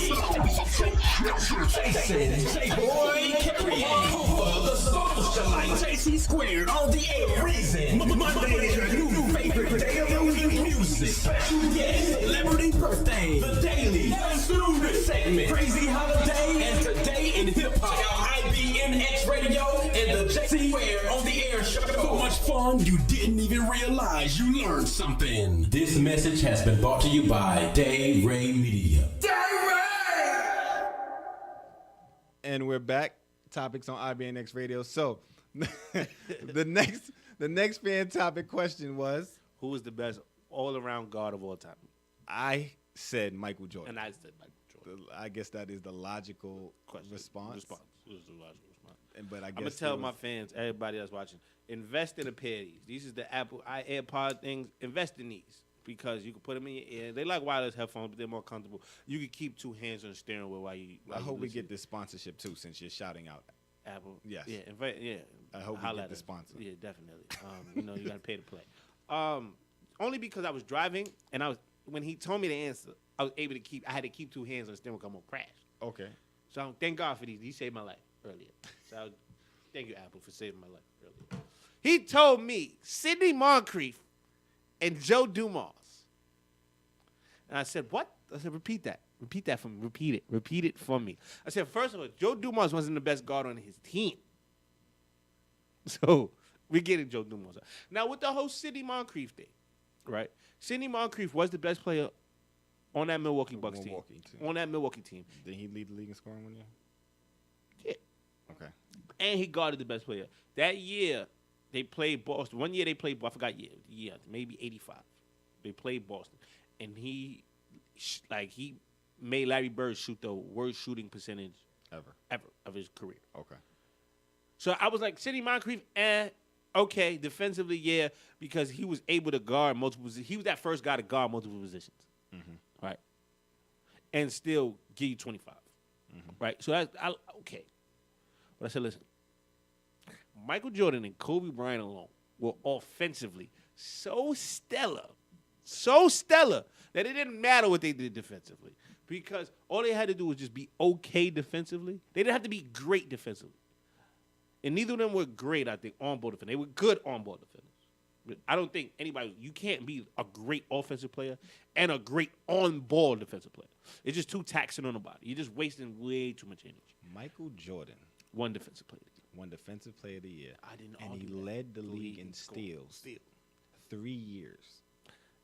Jason, J-Boy, Carrie, Cooper, the socialite, T.C. Squared on the air reason. Monday is your new favorite day of the week music. Special guest, celebrity birthday, the daily, student segment, crazy holiday, and today in hip hop. IBNX Radio and the J.C. Squared on the air show. So much fun, you didn't even realize you learned something. This message has been brought to you by Day Ray Media. And we're back. Topics on IBNX Radio. So, the next fan topic question was, Who is the best all-around guard of all time? I said Michael Jordan. And I said Michael Jordan. I guess that is the logical response. It was the logical response. But I guess I'm gonna tell my fans, everybody that's watching, invest in a pair of these. These is the Apple AirPod things. Invest in these because you can put them in your ear. They like wireless headphones, but they're more comfortable. You can keep two hands on the steering wheel while you. I hope we get this sponsorship too, since you're shouting out Apple. Yes. Yeah. I hope we get the sponsor. Yeah, definitely. You gotta pay to play. Only because I was driving and when he told me the answer, I was able to keep. I had to keep two hands on the steering wheel. I'm gonna crash. Okay. So thank God for these. He saved my life earlier. So thank you, Apple, for saving my life earlier. He told me Sidney Moncrief and Joe Dumas. And I said, what? I said, repeat that. Repeat that for me. Repeat it. Repeat it for me. I said, first of all, Joe Dumas wasn't the best guard on his team. So we're getting Joe Dumas. Now, with the whole Sidney Moncrief thing, right? Sidney Moncrief was the best player on that Milwaukee Bucks team. On that Milwaukee team. Did he lead the league in scoring one year? Yeah. Okay. And he guarded the best player. That year, they played Boston. One year they played, I forgot year, maybe 85. They played Boston. And he made Larry Bird shoot the worst shooting percentage ever of his career. Okay. So I was like, Sidney Moncrief, okay, defensively, yeah, because he was able to guard multiple positions. He was that first guy to guard multiple positions, right? And still give you 25, right? So okay. But I said, listen, Michael Jordan and Kobe Bryant alone were offensively so stellar that it didn't matter what they did defensively because all they had to do was just be okay defensively. They didn't have to be great defensively. And neither of them were great, I think, on-ball defenders. They were good on-ball defenders. But I don't think you can't be a great offensive player and a great on-ball defensive player. It's just too taxing on the body. You're just wasting way too much energy. Michael Jordan. One defensive player. Won Defensive Player of the Year. I didn't and argue he that. led the league in steals. 3 years.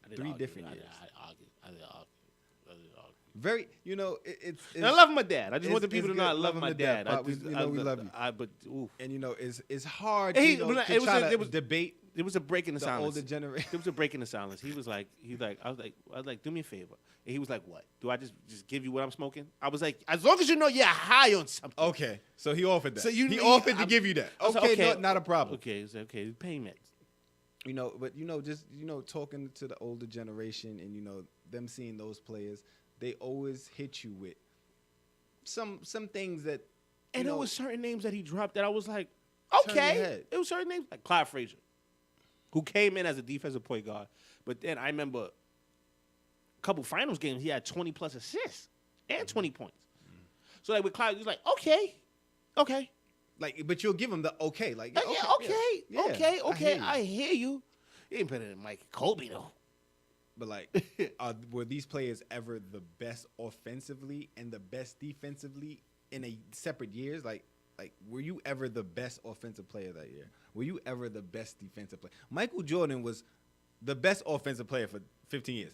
I didn't 3 argue. different years. I didn't argue. Very, it's And I love my dad. I just want the people to good know I love my loving the dad, dad. Pop. We love you. But oof. And it's hard Hey, to it try was- to it was- debate There was a break in the the silence. older generation. There was a break in the silence. I was like, I was like, do me a favor. And he was like, what? Do I just give you what I'm smoking? I was like, as long as you know you're high on something. Okay, so he offered that. So he offered to give you that. I was like, Okay, not a problem. Okay, it's okay. Payment. But just talking to the older generation and them seeing those players, they always hit you with some things that And there was certain names that he dropped that I was like, Turn your okay. head. It was certain names like Clyde Frazier, who came in as a defensive point guard. But then I remember a couple finals games, he had 20 plus assists and 20 points. So like with Clyde, he was like, okay. like, but you'll give him the okay, like Yeah, okay. I hear you. I hear you. He ain't better than Mike Kobe though. But like, were these players ever the best offensively and the best defensively in a separate years? Like, were you ever the best offensive player that year? Were you ever the best defensive player? Michael Jordan was the best offensive player for 15 years,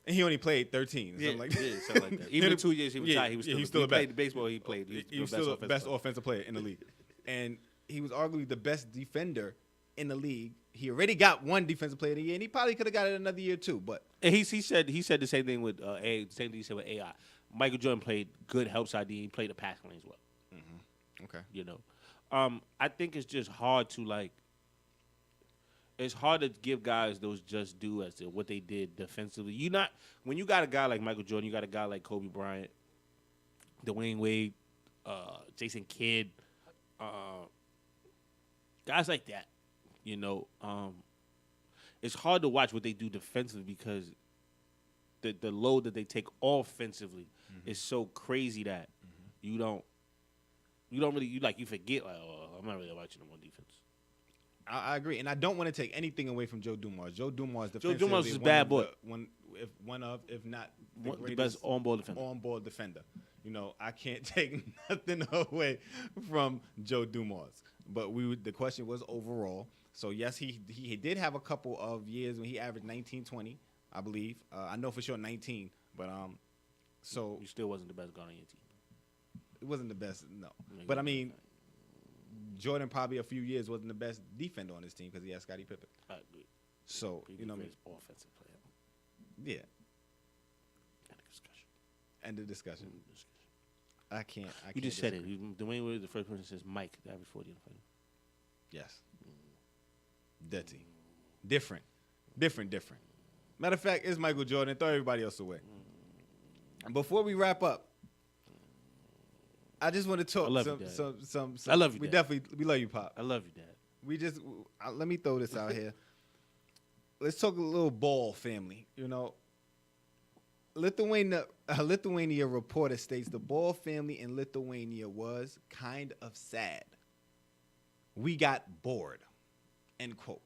and he only played 13. Yeah, Something like that. something like that. Even the 2 years he retired, he was still the played best. the baseball he played. He was still the best offensive player in the league, and he was arguably the best defender in the league. He already got one defensive player of the year, and he probably could have got it another year too. But And he said the same thing with same thing he said with AI. Michael Jordan played good help side D. He played the pass lane as well. okay, I think it's just hard to like. It's hard to give guys those just due as to what they did defensively. When you got a guy like Michael Jordan, you got a guy like Kobe Bryant, Dwayne Wade, Jason Kidd, guys like that. It's hard to watch what they do defensively because the load that they take offensively is so crazy that you don't really you forget like, oh, I'm not really watching them on defense. I agree, and I don't want to take anything away from Joe Dumars. Joe Dumars, Dumars is a bad boy. If not The best on-ball defender. On-ball defender. I can't take nothing away from Joe Dumars. But the question was overall. So yes, he did have a couple of years when he averaged 19, 20, I believe. I know for sure 19, but so he still wasn't the best guard on your team. it wasn't the best, no. But I mean, Jordan probably a few years wasn't the best defender on his team because he had Scottie Pippen. I agree. So He's the greatest offensive player. yeah, End of discussion. end of discussion. I can't. You just said it. Dwayne Wade was the first person that says Mike to average 40 in the final. Yes. Dirty. Different. Matter of fact, it's Michael Jordan. Throw everybody else away. And before we wrap up, I just want to talk I love you, some. I love you, We Dad. we love you, Pop. I love you, Dad. We just let me throw this out here. Let's talk a little ball family. Lithuania reporter states the Ball family in Lithuania was kind of sad. We got bored. End quote.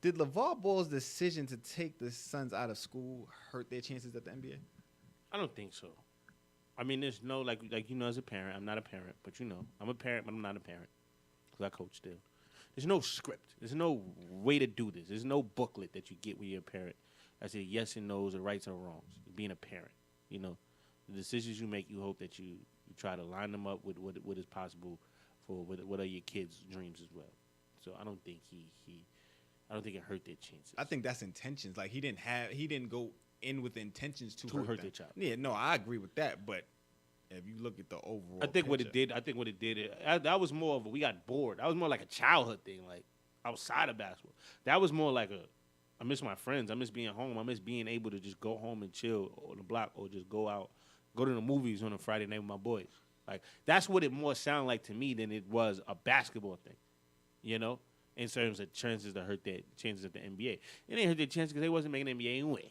Did LeVar Ball's decision to take the sons out of school hurt their chances at the NBA? I don't think so. I mean, there's no, like as a parent, I'm not a parent, but I'm a parent, but I'm not a parent because I coach still. There's no script. There's no way to do this. There's no booklet that you get when you're a parent. I say yes and no's or rights or wrongs. Being a parent, the decisions you make, you hope that you try to line them up with what is possible for what are your kids' dreams as well. So I don't think I don't think it hurt their chances. I think that's intentions. Like he didn't go in with intentions to hurt their them. child. Yeah, no, I agree with that. But if you look at the overall, I think what it picture- did, that was more of we got bored. That was more like a childhood thing, like outside of basketball. That was more like I miss my friends. I miss being home. I miss being able to just go home and chill on the block or just go out, go to the movies on a Friday night with my boys. Like that's what it more sounded like to me than it was a basketball thing. You know, in terms of chances to hurt their chances at the NBA. It didn't hurt their chances because they wasn't making NBA anyway.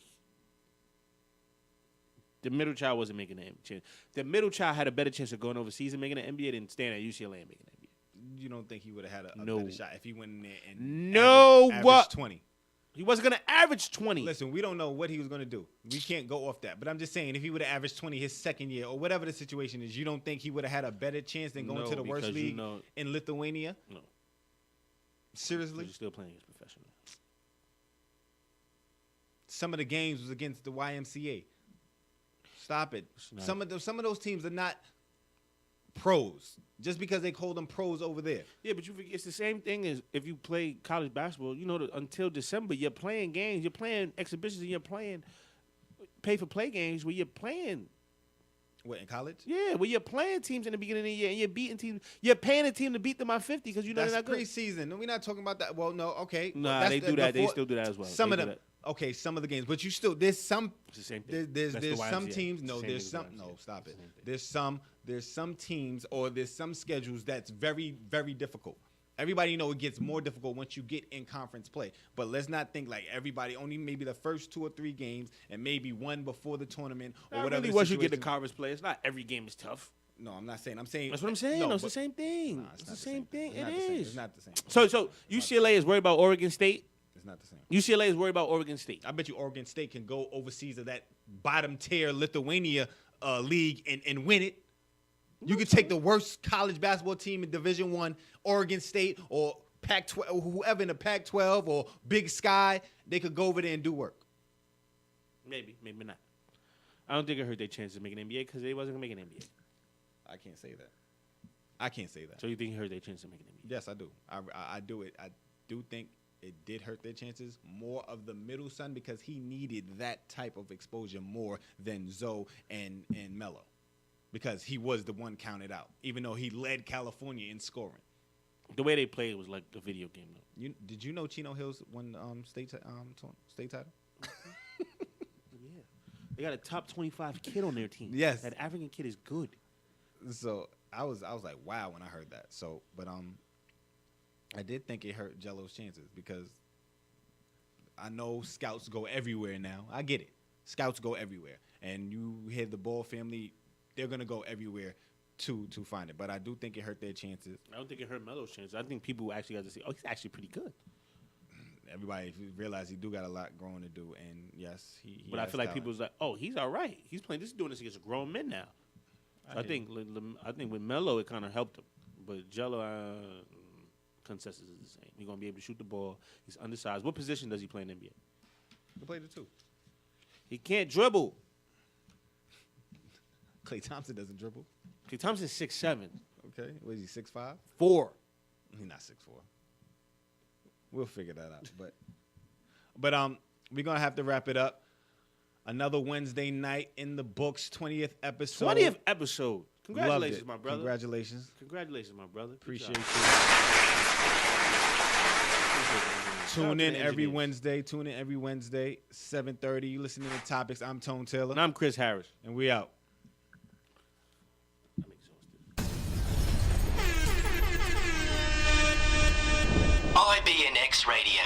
The middle child wasn't making the chance. The middle child had a better chance of going overseas and making the NBA than staying at UCLA and making the NBA. You don't think he would have had a No. better shot if he went in there and what? averaged 20? He wasn't going to average 20. Listen, we don't know what he was going to do. We can't go off that. But I'm just saying, if he would have averaged 20 his second year or whatever the situation is, you don't think he would have had a better chance than going No, to the worst because league in Lithuania? No. Seriously? You're still playing against professional. Some of the games was against the YMCA. Stop it. Some of those teams are not pros just because they call them pros over there. Yeah, but it's the same thing as if you play college basketball. You know, until December, you're playing games, you're playing exhibitions, and you're playing pay-for-play games where you're playing. What, in college? Yeah, where you're playing teams in the beginning of the year and you're beating teams. You're paying a team to beat them by 50 because you know that's they're not good. preseason. We're not talking about that. Well, no, okay. Nah, That's they do that. They still do that as well. Some They of do them. that. Okay, some of the games, but you still there's some. It's the same thing. There's That's the some YMCA. teams. No, It's the there's same some. thing as No, YMCA. stop It's it. the same thing. There's some teams or there's some schedules that's very very difficult. Everybody know it gets more difficult once you get in conference play. But let's not think like everybody only maybe the first 2 or 3 games and maybe one before the tournament or Not whatever. really the once you get the situation- conference play, it's not every game is tough. No, I'm not saying. I'm saying That's what I'm saying. No, it's the same thing. Nah, it's the not same thing. It's It not the same. is. It's not the same. So UCLA is worried about Oregon State. It's not the same. UCLA is worried about Oregon State. I bet you Oregon State can go overseas to that bottom tier Lithuania league and win it. You could take the worst college basketball team in Division I, Oregon State or Pac-12, or whoever in the Pac-12 or Big Sky. They could go over there and do work. Maybe not. I don't think it hurt their chances of making NBA because they wasn't going to make an NBA. I can't say that. I can't say that. So you think it hurt their chances of making NBA? Yes, I do. I do it. I do think it did hurt their chances. More of the middle son because he needed that type of exposure more than Zoe and Melo. Because he was the one counted out, even though he led California in scoring. The way they played was like a video game, though. Did you know Chino Hills won state title? Yeah. They got a top 25 kid on their team. Yes. That African kid is good. So I was like, wow, when I heard that. So, but I did think it hurt Jello's chances because I know scouts go everywhere now. I get it. Scouts go everywhere, and you hear the Ball family, they're gonna go everywhere to find it. But I do think it hurt their chances. I don't think it hurt Melo's chances. I think people actually got to see, oh, he's actually pretty good. Everybody realized he do got a lot growing to do, and yes, he But I has feel like talent. people was like, oh, he's all right. He's doing this against grown men now. So I think with Melo it kind of helped him, but Jello consensus is the same. He's gonna be able to shoot the ball. He's undersized. What position does he play in the NBA? He played the 2. He can't dribble. Klay Thompson doesn't dribble. Klay Thompson's 6'7". Okay, what is he 6'5"? 4. He's not 6'4". We'll figure that out. But we're gonna have to wrap it up. Another Wednesday night in the books, 20th episode. 20th episode. Loved Congratulations, it. my brother. Congratulations. Congratulations, my brother. Good Appreciate job. you. Tune in every Wednesday. 7:30. You listening to Topics. I'm Tone Taylor. And I'm Chris Harris. And we out. I'm exhausted. IBNX Radio.